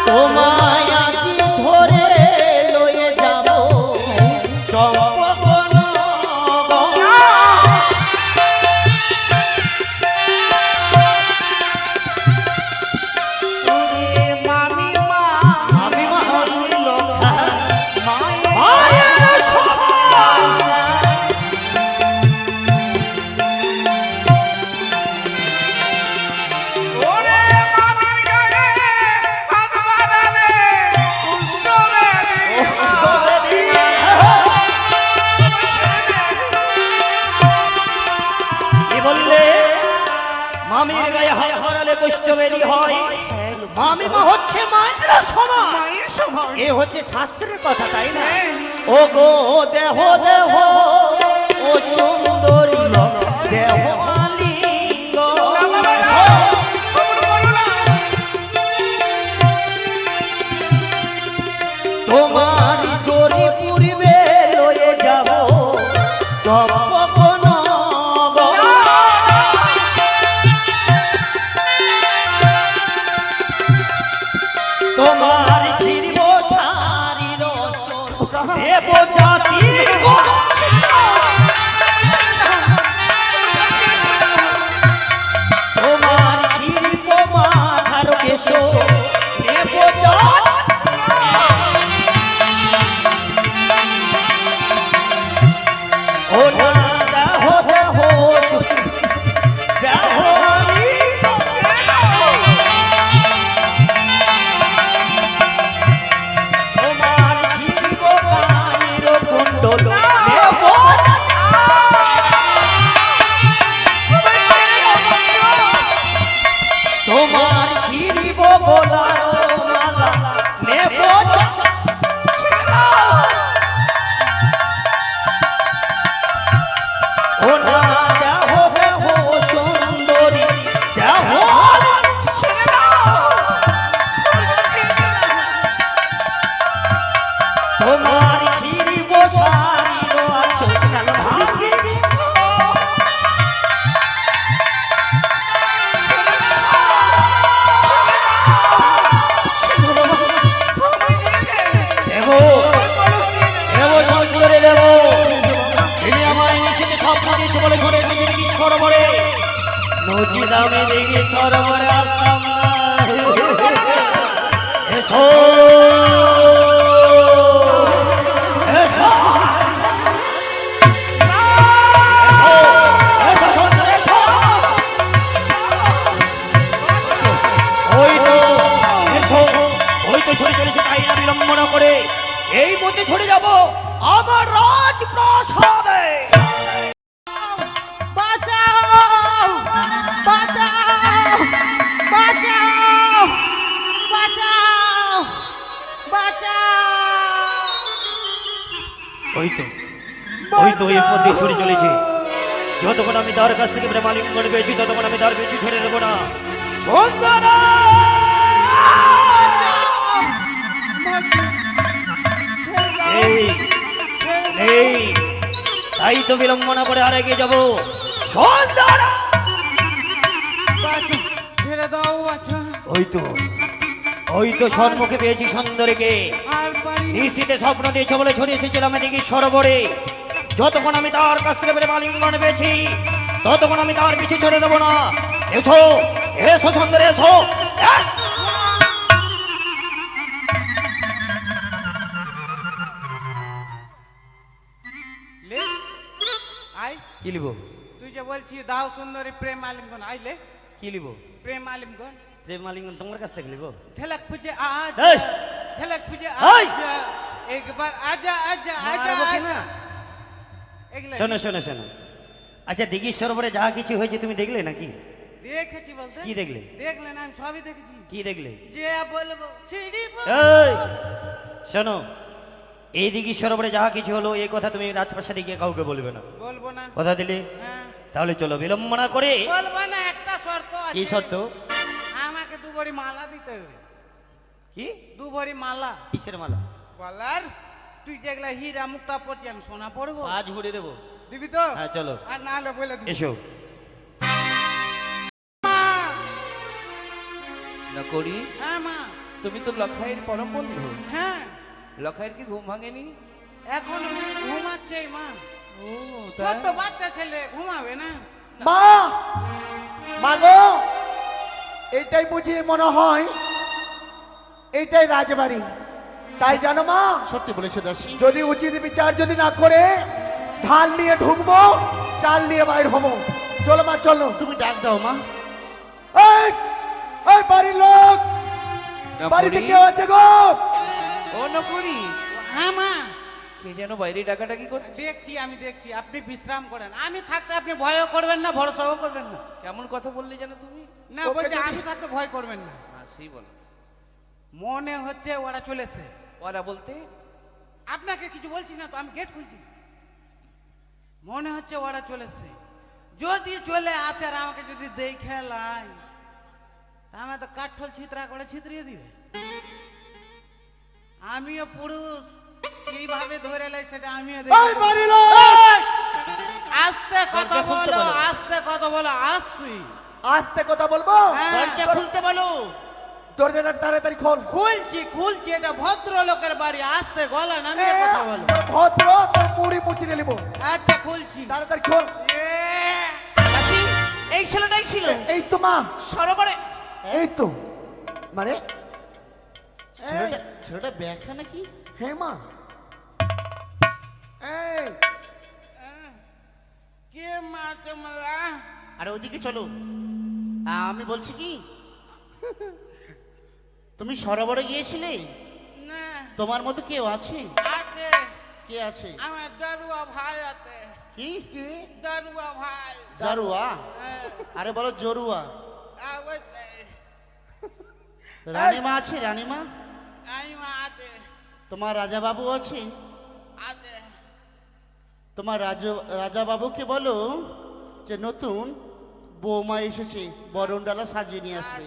A: তোমায় আজি ধরে লয়ে যাব চম্পকনগর।
C: ওরে মামিমা,
A: মামিমা?
C: হইল মায়ের
A: মায়ের সহায়।
C: রাস্তা। ওরে মামির গায়ে হাত বাড়ালে কুষ্ঠ ব্যাধি
A: কি বললে? মামির গায়ে হাত হারালে কুষ্ঠবেদী হয়। মামিমা হচ্ছে মায়ের সমান।
C: মায়ের সমান।
A: এ হচ্ছে শাস্ত্রের কথা, তাই না? ও গো দেহ দেহ, ও সুন্দরী দেহ আলিঙ্গ। তোমার চোরি পূর্বে লয়ে যাব চম্পকনগর। তোমার ছিড়ব শাড়ির চোর, দেব জাতির তোমার ছিড়ব মাথার কেশো, দেব জাত। ও না ও না দেহ দেহ সুন্দরী দেহ তোমার ছিড়ি বসারিল আছো ভাঙি দেব দেব সুন্দরী দেব তিনি আমায় নিষেধে স্বপ্ন দিয়েছে বলে ছড়ে এসেছে দেখি সরোবরে নজি দামে দেখি সরোবরে আসতাম না এসো এসো এসো সুন্দর এসো ওই তো এসো ওই তো ছড়ে চলেছে তাই না বিলম্ব না করে এই মধ্যে ছড়ে যাব আমার রাজপ্রাসাদে
B: বাঁচাও বাঁচাও বাঁচাও বাঁচাও বাঁচাও
A: ওই তো এর মধ্যে ছড়ে চলেছে যতক্ষণ আমি তার কাছ থেকে প্রেমালিঙ্গন পেয়েছি ততক্ষণ আমি তার পিছু ছেড়ে দেবো না সুন্দরা এই এই তাই তো বিলম্বনা করে আর এগিয়ে যাবো সুন্দরা
B: ছেড়ে দাও আচ্ছা
A: ওই তো সম্মুখে পেয়েছি সুন্দরীকে
B: আর পারি
A: নিশ্চিতে স্বপ্ন দিয়েছে বলে ছড়িয়ে এসেছিলাম এদিকে সরোবরে যতক্ষণ আমি তার কাছ থেকে প্রেমালিঙ্গন পেয়েছি ততক্ষণ আমি তার পিছু ছেড়ে দেবো না এসো এসো সুন্দর এসো আহ!
B: লে আই
A: কি লিব
B: তুই যে বলছি দাও সুন্দরী প্রেম আলিমগন আইলে
A: কি লিব
B: প্রেম আলিমগন
A: প্রেমালিঙ্গন তোমার কাছ থেকে লিব
B: ঝলক পুজে আজ
A: এই!
B: ঝলক পুজে
A: এই!
B: আজ एक बार आजा आजा आजा
A: মারবো কি
B: आजा
A: না?
B: এগুলা
A: শোনো শোনো শোনো আচ্ছা দিঘির সরোবরে যা কিছু হয়েছে তুমি দেখলে নাকি
B: দেখেছি বলতে
A: কি দেখলে
B: দেখলেন আমি সবই দেখেছি
A: কি দেখলে
B: যে বলবো ছিড়ি
A: এই শোনো এই দিঘির সরোবরে যা কিছু হলো এই কথা তুমি রাজপ্রাসাদে গিয়ে কাউকে বলবে না
B: বলবো না
A: কথা দিলে
B: হ্যাঁ
A: তাহলে চলো বিলম্ব না করে
B: বলবো না একটা শর্ত আছে
A: কি শর্ত
B: আমাকে দু ভরি মালা দিতে হবে
A: কি
B: দু ভরি মালা
A: কিসের মালা
B: বলার তুই যেগুলা হীরা মুক্তা পড়ছি আমি সোনা পড়বো
A: আজ ঘুরে দেবো
B: দিবি তো
A: হ্যাঁ চলো
B: আর না হলে বলে দিবি
A: এসো
B: মা
E: না করি
B: হ্যাঁ মা
E: তুমি তো লখাইয়ের পরম বন্ধু
B: হ্যাঁ
E: লখাইয়ের কি ঘুম ভাঙেনি
B: এখন ঘুমাচ্ছে এই মা
E: ও
B: ছোট্ট বাচ্চা ছেলে ঘুমাবে না
D: মা মা গো এইটাই বুঝি মনে হয় এইটাই রাজবাড়ি তাই জানো মা
C: সত্যি বলেছে দাসী
D: যদি উচিত বিচার যদি না করে ঢাল নিয়ে ঢুকবো চাল নিয়ে বাইর হবো চলো মা চলো
C: তুমি ডাক দাও মা
D: এই এই বাড়ির লোক বাড়িতে কেউ আছে গো
E: ও না করি
B: হ্যাঁ মা
E: কে যেন বাইরে ডাকাডাকি করছে
B: দেখছি আমি দেখছি আপনি বিশ্রাম করেন আমি থাকতে আপনি ভয়ও করবেন না ভরসাও করবেন না
E: কেমন কথা বললে যেন তুমি
B: না
D: ওকে
B: বলছি
D: যদি-
B: আমি থাকতে ভয় করবেন না
E: হ্যাঁ সেই বলো
B: মনে হচ্ছে ওরা চলেছে
E: ওরা বলতে
B: আপনাকে কিছু বলছি না তো আমি গেট খুলছি মনে হচ্ছে ওরা চলেছে যদি চলে আসে আর আমাকে যদি দেখে লাই তাহলে তো কাঠল ছিতরা করে ছিতরিয়ে দিবে আমিও পুরুষ কিভাবে ধরে লাই সেটা আমিও
D: এই
B: দেখি
D: বাড়ির লোক
B: আস্তে কথা
A: দরজা খুলতে
B: বলো
A: বলো।
B: আস্তে কথা বলো আসছি
D: আস্তে কথা বলবো
B: হ্যাঁ।
C: দরজা খুলতে বলো
D: দরজাটা তাড়াতাড়ি খোল
B: খুলছি এটা ভদ্র লোকের বাড়ি আসতে গলা নামিয়ে কথা বলো
D: ভদ্র তোর মুড়ি মুচিয়ে নিব
B: আচ্ছা খুলছি
D: তাড়াতাড়ি খোল
C: দাসী এই ছেলেটাই ছিল
D: এই তো মা
C: সরোবরে
D: এই তো মানে
C: ছেলেটা ব্যাখ্যা নাকি
D: হে মা এই
B: কে মাছ মালা
C: আরে ওইদিকে চলো আমি বলছি কি তুমি সরোবরে গিয়েছিলে
B: না
C: তোমার মতো কেউ আছে
B: আছে
C: কে আছে
B: আমার দারুয়া ভাই আছে
C: কি
B: দারুয়া ভাই
C: জারুয়া
B: হ্যাঁ,
C: আরে বলো জরুয়া
B: আছে।
C: রানীমা আছে রানীমা
B: আইমা আছে
C: তোমার রাজা বাবু আছে
B: আছে
C: তোমার রাজা বাবুকে বলো যে নতুন বৌমা এসেছে, বরণ ডালা সাজিয়ে নিয়ে আসবে।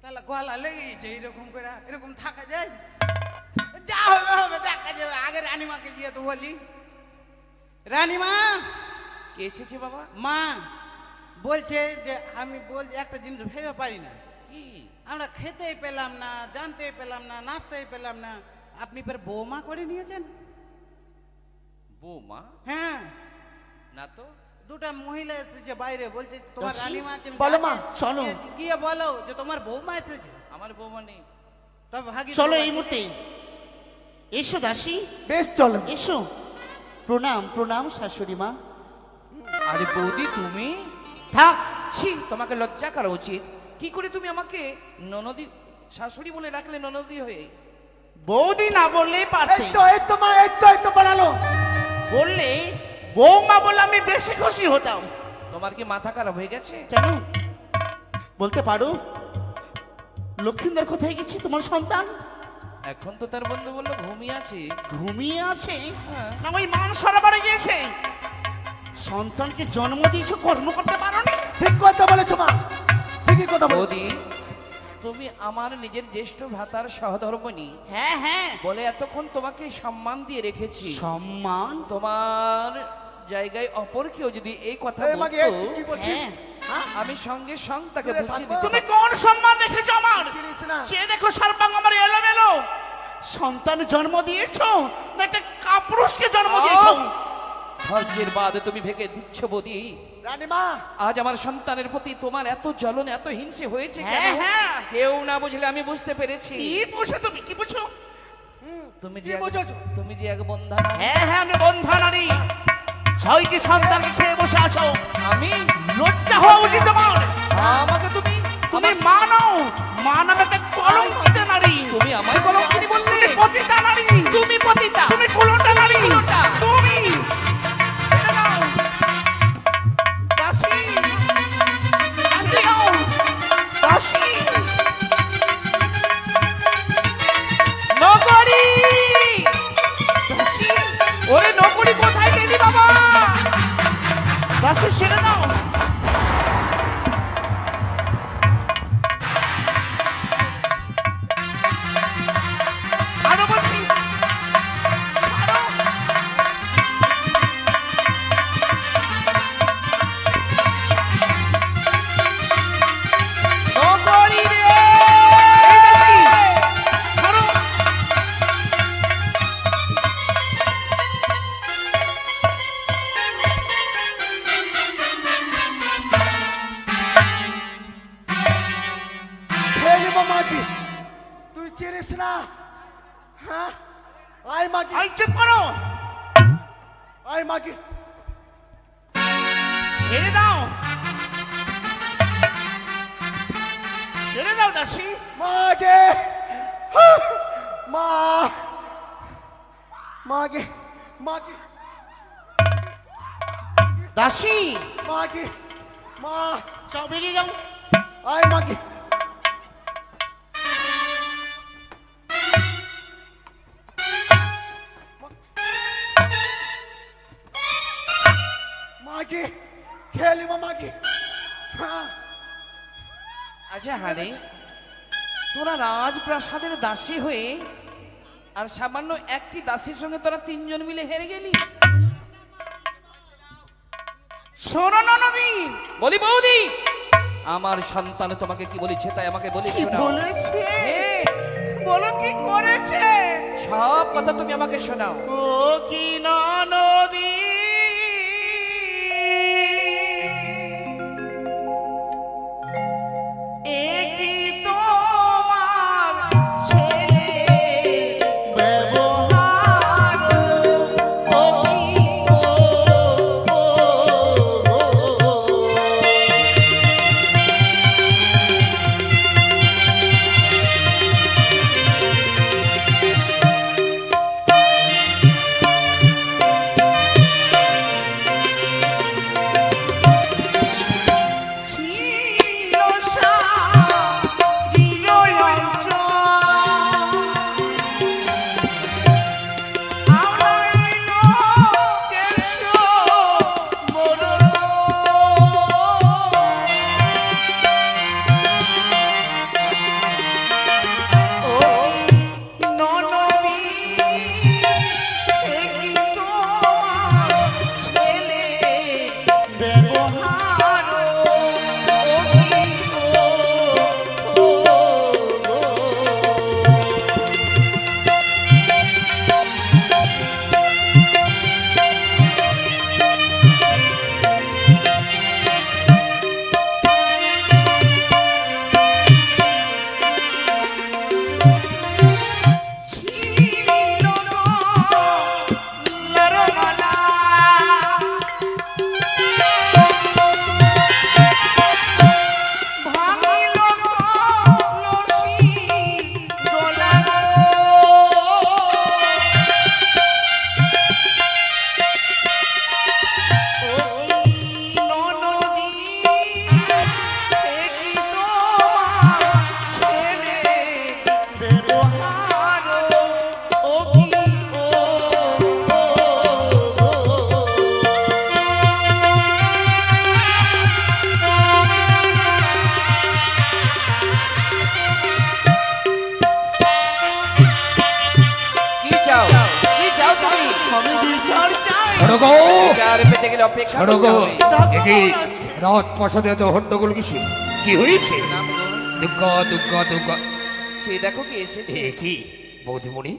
B: তাহলে গলা লেগেছে এরকম করে, এরকম থাকা যায়? যা হবে হবে, দেখা যাবে। আগে রানীমাকে গিয়ে তো বলি, রানীমা,
E: কে এসেছে বাবা?
B: মা বলছে যে আমি একটা জিনিস ভেবে পারি না,
E: কি?
B: আমরা খেতেই পেলাম না, জানতেই পেলাম না, নাচতেই পেলাম না, আপনি ফের বৌমা করে নিয়েছেন?
E: বৌমা?
B: হ্যাঁ,
E: না তো।
B: দুটা মহিলা এসেছে বাইরে, বলছে তোমার
C: দাসী,
B: রানীমা আছে।
D: বলো মা,
C: চলো।
B: গিয়ে বলো যে তোমার বৌমা এসেছে।
E: আমার বৌমা নেই।
B: তবে ভাগি
C: চলো এই মুহূর্তে। এসো দাসী,
D: বেশ চলো।
C: এসো। প্রণাম প্রণাম শাশুড়ি মা।
E: আরে বৌদি তুমি?
C: থাক।
E: ছি, তোমাকে লজ্জা করা উচিত। কি করে তুমি আমাকে ননদি শাশুড়ি বলে রাখলে, ননদি হয়ে?
C: বৌদি না বললেই পারতে,
D: এই তো মা, এই তো বলালো।
C: বললে বৌমা বলে আমি বেশি খুশি হতাম।
E: তোমার কি মাথা খারাপ হয়ে গেছে?
C: কেন বলতে পারো? লক্ষ্মীন্দর কোথায় গেছি তোমার সন্তান?
E: এখন তো তার বন্ধু বললো ঘুমিয়ে আছে।
C: ঘুমিয়ে আছে?
E: হ্যাঁ।
C: না ওই মান সরাবারে গিয়েছে? সন্তানকে জন্ম দিয়েছো, কর্ম করতে পারো না?
D: ঠিক কথা বলেছো মা, ঠিকই কথা বলেছো।
E: বৌদি, তুমি আমার নিজের জ্যেষ্ঠ ভ্রাতার সহধর্মিণী
C: হ্যাঁ হ্যাঁ।
E: বলে এতক্ষণ তোমাকে সম্মান দিয়ে রেখেছি।
C: সম্মান?
E: তোমার জায়গায় অপর কেউ যদি এই কথা
D: এই মাগে,
E: বলতো,
D: কি বলছিস?
C: হ্যাঁ।
D: হ্যাঁ?
E: আমি সঙ্গে সঙ্গে তাকে
D: দূরে
E: বুঝিয়ে
D: থাকবো।
E: দিতে
C: তুমি
E: পারতাম।
C: কোন সম্মান রেখেছো আমার?
D: চিনিস না?
C: সে দেখো সর্বাঙ্গ আমার এলোমেলো। সন্তান জন্ম দিয়েছো না একটা কাপুরুষকে জন্ম দিয়েছো?
E: ধৈর্যের বাদে তুমি ভেঙে দিচ্ছ বৌদি।
D: রানীমা,
E: আজ আমার সন্তানের প্রতি তোমার এত জ্বলন, এত হিংসে হয়েছে কেন?
C: হ্যাঁ হ্যাঁ।
E: কেউ না বুঝলে আমি বুঝতে পেরেছি।
C: কি বুঝো তুমি, কি বুঝো?
E: তুমি
D: কি
E: যে এক-
D: বুঝেছো?
E: তুমি যে এক বন্ধা।
C: হ্যাঁ হ্যাঁ, আমি বন্ধা নারী। 6টি সন্তানকে খেয়ে বসে আছো।
E: আমি?
C: লজ্জা হওয়া উচিত তোমার।
E: আমাকে তুমি
C: তুমি
E: আমার-
C: মা নাও, মা নামে একটা কলঙ্কিত নারী।
E: তুমি আমার কলঙ্কিনী বললে?
C: তুমি পতিতা নারী,
E: তুমি পতিতা।
C: তুমি কুলঙ্গা নারী,
E: কুলঙ্গা।
C: তুমি। ছেড়ে দাও। দাসী, ছেড়ে দাও। দাসী।
E: নকরি!
C: দাসী,
E: ওরে নকরি, কোথায় গেলি বাবা?
C: দাসী ছেড়ে দাও। আরো বলছি, ছাড়ো।
E: নকরি রে!
C: এই দাসী, ছাড়ো।
D: খেয়ে নেবো মাকে। তুই চিনিস না? হ্যাঁ, আয় মাকে,
C: আই চুপ করো।
D: আয় মাকে।
C: ছেড়ে দাও, ছেড়ে দাও দাসী।
D: মাকে, মা, মাকে, মাকে,
C: দাসী,
D: মাকে, মা,
C: যাও, বেরিয়ে যাও।
D: আয় মাকে। মাকে খেয়ে নিবো মাকে। হ্যাঁ,
E: আচ্ছা হারে, তোরা রাজপ্রাসাদের দাসী হয়ে আর সামান্য একটি দাসীর সঙ্গে তোরা তিনজন মিলে হেরে গেলি।
C: শোনো ননদি,
E: বলি বৌদি, আমার সন্তান তোমাকে কি বলেছে তাই আমাকে বলে
C: কি
E: শোনাও।
C: বলেছে?
E: হ্যাঁ,
C: বলো কি করেছে?
E: সব কথা তুমি আমাকে শোনাও।
C: ও কি ননদি, এ কি তোমার ছেলের ব্যবহার? ও কি
F: গো
E: বিচার পেতে গেলে অপেক্ষা
F: শোনো
E: করতে
F: গো
E: হবে।
F: একে রাজপ্রাসাদে এত হট্টগোল কিসে কি হয়েছে
E: নাম গো।
F: দুঃখ দুঃখ দুঃখ
E: সেই দেখো কি এসেছে।
F: এ কি বৌদিমণি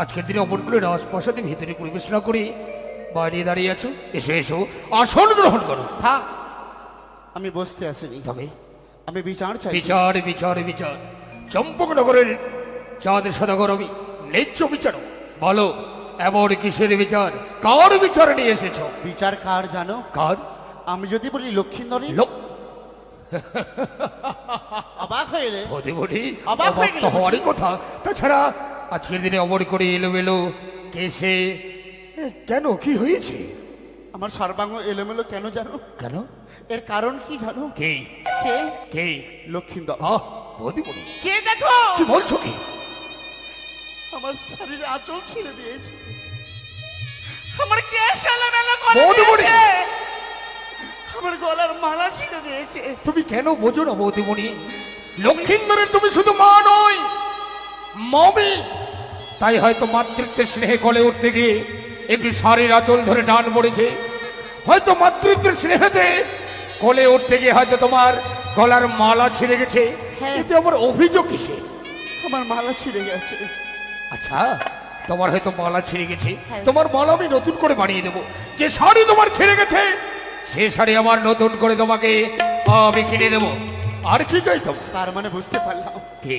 F: আজকের দিনে অমর করে রাজপ্রাসাদে ভিতরে প্রবেশ না করে বাইরে দাঁড়িয়ে আছো এসো এসো আসন গ্রহণ করো
C: থাক, আমি বসতে আসিনি,
F: তবে
C: আমি বিচার চাই।
F: বিচার বিচার বিচার চম্পকনগরের চাঁদের সদাগর আমি ন্যায্য বিচার বলো এমন কিসের বিচার কার বিচার নিয়ে এসেছো
C: বিচার কার জানো?
F: কার
C: আমি যদি বলি লক্ষ্মীন্দরী,
F: লোক
C: অবাক হয়ে রে।
F: বৌদিমণি
C: অবাক হয়ে
F: অবাক
C: গেলে
F: তো হওয়ারই কথা তাছাড়া আজকের দিনে অমর করে এলো কেসে কেন কি হয়েছে
C: আমার সর্বাঙ্গ এলোমেলো কেন জানো?
F: কেন
C: এর কারণ কি জানো?
F: কে
C: কে?
F: কে
C: লক্ষ্মীন্দর।
F: আহ বৌদিমণি
C: কে দেখো,
F: কি বলছো কি
C: আমার শরীরে আঁচল ছিঁড়ে দিয়েছে, আমার কেশ এলোমেলো করে
F: বৌদিমণি!
C: দিয়েছে, আমার গলার মালা ছিঁড়ে দিয়েছে।
F: তুমি কেন বোঝো না বৌদিমণি লক্ষ্মীন্দরের তুমি শুধু মা নয় মমি তাই হয়তো মাতৃত্বের স্নেহে কলে উঠতে গিয়ে একটি শাড়ির আঁচল ধরে টান পড়েছে হয়তো মাতৃত্বের স্নেহেতে কোলে উঠতে গিয়ে হয়তো তোমার গলার মালা ছিঁড়ে গেছে
C: হ্যাঁ।
F: এতে আমার অভিযোগ কিসে
C: আমার মালা ছিঁড়ে গেছে।
F: আচ্ছা তোমার হয়তো মালা ছিঁড়ে গেছে তোমার মালা আমি নতুন করে বানিয়ে দেবো যে শাড়ি তোমার ছিঁড়ে গেছে সে শাড়ি আমার নতুন করে তোমাকে আমি কিনে দেবো আর কি চাই তোমার
C: তার মানে বুঝতে পারলাম,
F: কি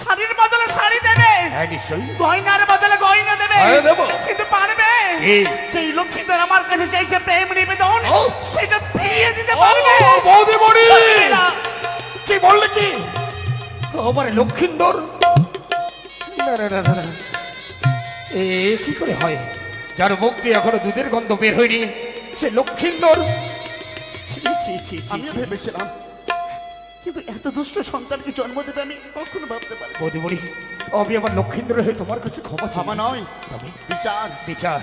C: শাড়ির বদলে শাড়ি দেবে,
F: হ্যাঁ নিশ্চয়ই
C: গয়নার বদলে গয়না দেবে,
F: হ্যাঁ, দেবো।
C: কিন্তু পারবে
F: কি?
C: সেই লক্ষ্মীন্দর আমার কাছে চাইছে প্রেম নিবেদন,
F: ও।
C: সেটা ফিরিয়ে দিতে পারবে?
F: ও, বৌদিমণি!
C: পারবে না।
F: কি বললে কি আমার লক্ষিন্দর না না না না না। এ কি করে হয় যার মুখ দিয়ে এখনো দুধের গন্ধ বের হয়নি সে লক্ষিন্দর ছি, ছি, ছি, ছি,
C: আমিও
F: ছি।
C: ভেবেছিলাম, কিন্তু এত দুষ্ট সন্তানকে জন্ম দেবে আমি কখনো ভাবতে পারি।
F: বৌদিমণি আমি আমার লক্ষিন্দর হয়ে তোমার কাছে ক্ষমা চাই।
C: ক্ষমা নয়,
F: তবে
C: বিচার।
F: বিচার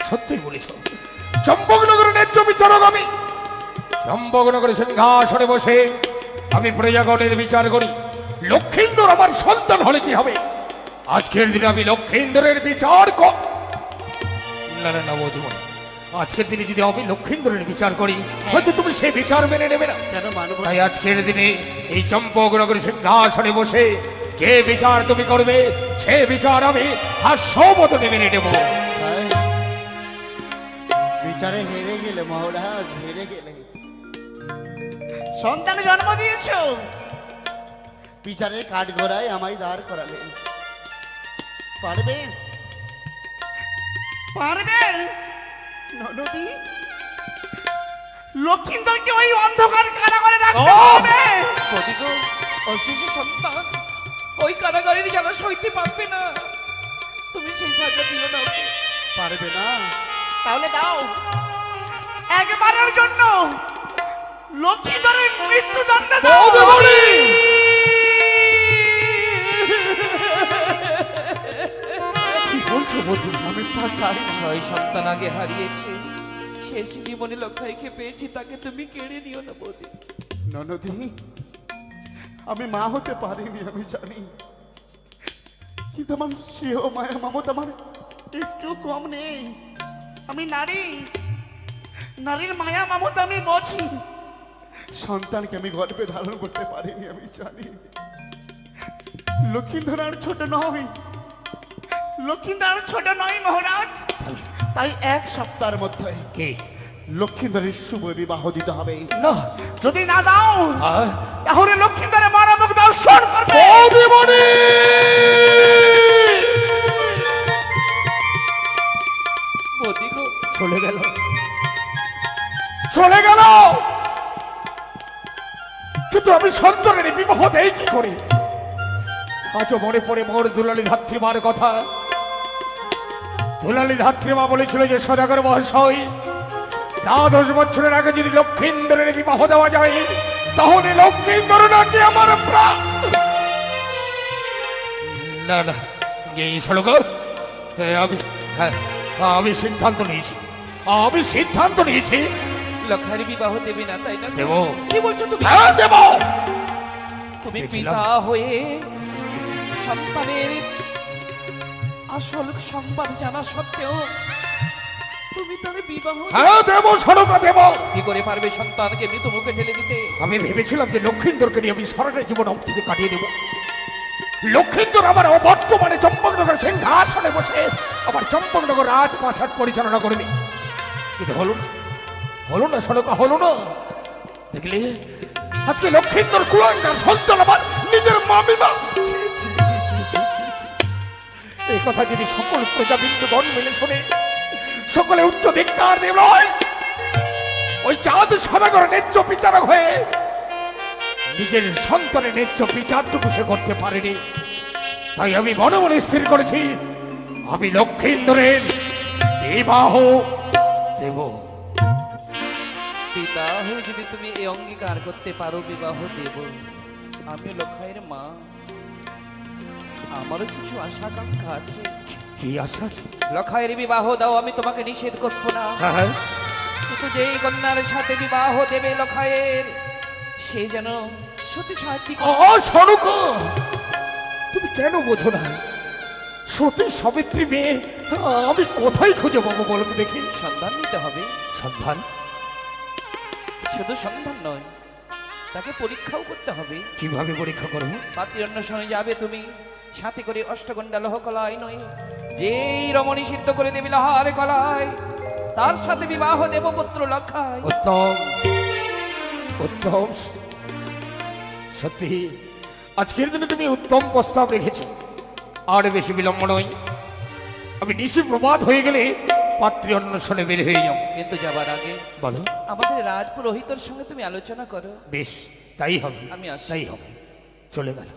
F: সত্যি বলেছ চম্পকনগরের ন্যায্য বিচারক আমি চম্পকনগরের সিংহাসনে বসে আমি প্রজাগণের বিচার করি লক্ষিন্দর আমার সন্তান হলে কি হবে আজকের দিনে আমি লক্ষিন্দরের বিচার না না না বৌদিমণি আজকের দিনে যদি আমি লক্ষিন্দরের বিচার করি হয়তো তুমি সে বিচার মেনে নেবে না
C: কেন মানব?
F: তাই আজকের দিনে এই চম্পকনগরের সিংহাসনে বসে যে বিচার তুমি করবে সে বিচার আমি হাস্যবদনে মেনে নেব
C: তাই বিচারে হেরে গেলে মহারাজ, হেরে গেলে। সন্তান জন্ম দিয়েছ, বিচারের কাঠ গড়ায় আমায় দাঁড় করালেন, পারবে? পারবেন ননদী? লক্ষ্মীন্দরকে ওই অন্ধকার কারাগারে রাখতে পারবে?
E: বৌদি গো, ওর শিশু সন্তান ওই কারাগারের জ্বালা সইতে পারবে না, তুমি সেই সাজা দিও না ওকে।
C: পারবে না? তাহলে দাও, একবারের জন্য লক্ষ্মীন্দরের মৃত্যুদণ্ড দাও।
F: কি বলছো বধূ
C: আমি তা চাই না।
E: ছয় সন্তান আগে হারিয়েছে, শেষ জীবনে লক্ষাইকে পেয়েছি, তাকে তুমি কেড়ে নিও না বৌদি।
C: ননদী, আমি মা হতে পারিনি আমি জানি, কিন্তু আমার সেহ মায়া মমতা আমার একটু কম নেই। আমি নারী, নারীর মায়া মমতা আমি বুঝি। সন্তানকে আমি গর্ভে ধারণ করতে পারিনি আমি জানি। লক্ষ্মীন্দর আর ছোট নয়, লক্ষ্মীন্দর আর ছোট নয় মহারাজ। তাই এক সপ্তাহের মধ্যে
F: কে
C: লক্ষ্মীন্দরের শুভ বিবাহ দিতে হবে।
F: না
C: যদি না দাও
F: আহ,
C: তাহলে লক্ষ্মীন্দরের মারা মুখ দর্শন করবে।
F: বৌদিমণি!
E: বৌদি গো,
F: চলে গেল চলে গেল কিন্তু আমি সন্তানের বিবাহ দেই কি করে আজও মনে পড়ে মোর দুলালী ধাত্রীমার কথা দুলালী ধাত্রীমা বলেছিল যে সদাগর মহাশয় 10 বছরের আগে যদি লক্ষ্মীন্দরের বিবাহ দেওয়া যায় তাহলে লক্ষ্মীন্দর নাকি আমার প্রাণ না না এই সড়ক আমি হ্যাঁ আমি সিদ্ধান্ত নিয়েছি
E: লক্ষার বিবাহ দেবে না, তাই না?
F: দেব
E: কি বলছো তুমি?
F: হ্যাঁ দেব
E: তুমি
F: ভেবেছিলাম।
E: পিতা হয়ে সন্তানের আসল সংবাদ জানা সত্ত্বেও তুমি তার বিবাহ
F: হ্যাঁ দেব, সনকা দেব।
E: কি করে পারবে সন্তানকে মৃত মুখে ঠেলে দিতে?
F: আমি ভেবেছিলাম যে লক্ষিন্দরকে নিয়ে আমি সারাটা জীবন অবধি কাটিয়ে দেব। লক্ষিন্দর আমার বর্তমানে চম্পকনগর সিংহাসনে বসে আমার চম্পকনগর রাজপ্রাসাদ পরিচালনা করবে, কিন্তু হলো না সনকা, হলো না। দেখলে আজকে লক্ষিন্দর কুলাঙ্গার সন্তান আমার নিজের মামিমা। ছি, ছি, ছি, ছি, ছি, ছি, ছি। এই কথা যদি সকল প্রজাবিন্দুগণ মিলে শোনে, সকলে উচ্চ ধিক্কার দেব। ওই চাঁদ সদাগর ন্যায্য বিচারক হয়ে নিজের সন্তানের ন্যায্য বিচারটুকু সে করতে পারেনি। তাই আমি মনে মনে স্থির করেছি আমি লক্ষিন্দরের বিবাহ দেব।
E: পিতা হয়ে যদি তুমি এই অঙ্গীকার করতে পারো বিবাহ দেব, আমি লক্ষাইয়ের মা, আমারও কিছু আশা আকাঙ্ক্ষা আছে।
F: কি আশা আছে?
E: লক্ষাইয়ের বিবাহ দাও, আমি তোমাকে নিষেধ করবো না,
F: হ্যাঁ,
E: কিন্তু যেই কন্যার সাথে বিবাহ দেবে লক্ষাইয়ের, সে যেন সতী সাহিত্যিক।
F: সনুক, তুমি কেন বোঝো না? সতী সাবিত্রী মেয়ে আমি কোথায় খুঁজে পাবো বলো তো দেখি?
E: সন্ধান নিতে হবে।
F: সন্ধান?
E: শুধু সন্ধান নয়, তাকে পরীক্ষাও করতে হবে।
F: কিভাবে পরীক্ষা করবো?
E: পাত্রী অন্বেষণে যাবে তুমি, সাথে করে অষ্টগণ্ডা লহ কলায় নয়, যেই রমণী সিদ্ধ করে দেবে লহার কলায়, তার সাথে বিবাহ দেব পুত্র লক্ষায়।
F: উত্তম, উত্তম। সত্যি আজকের দিনে তুমি উত্তম প্রস্তাব রেখেছো। আর বেশি বিলম্ব নয়, আমি নিশি প্রমাদ হয়ে গেলে পাত্রী অন্বেষণে বের হয়ে যাবো।
E: কিন্তু যাবার আগে
F: বলো।
E: আমাদের রাজপুরোহিতর সঙ্গে তুমি আলোচনা করো।
F: বেশ, তাই হবে,
E: আমি আসি।
F: তাই হবে। চলে গেল।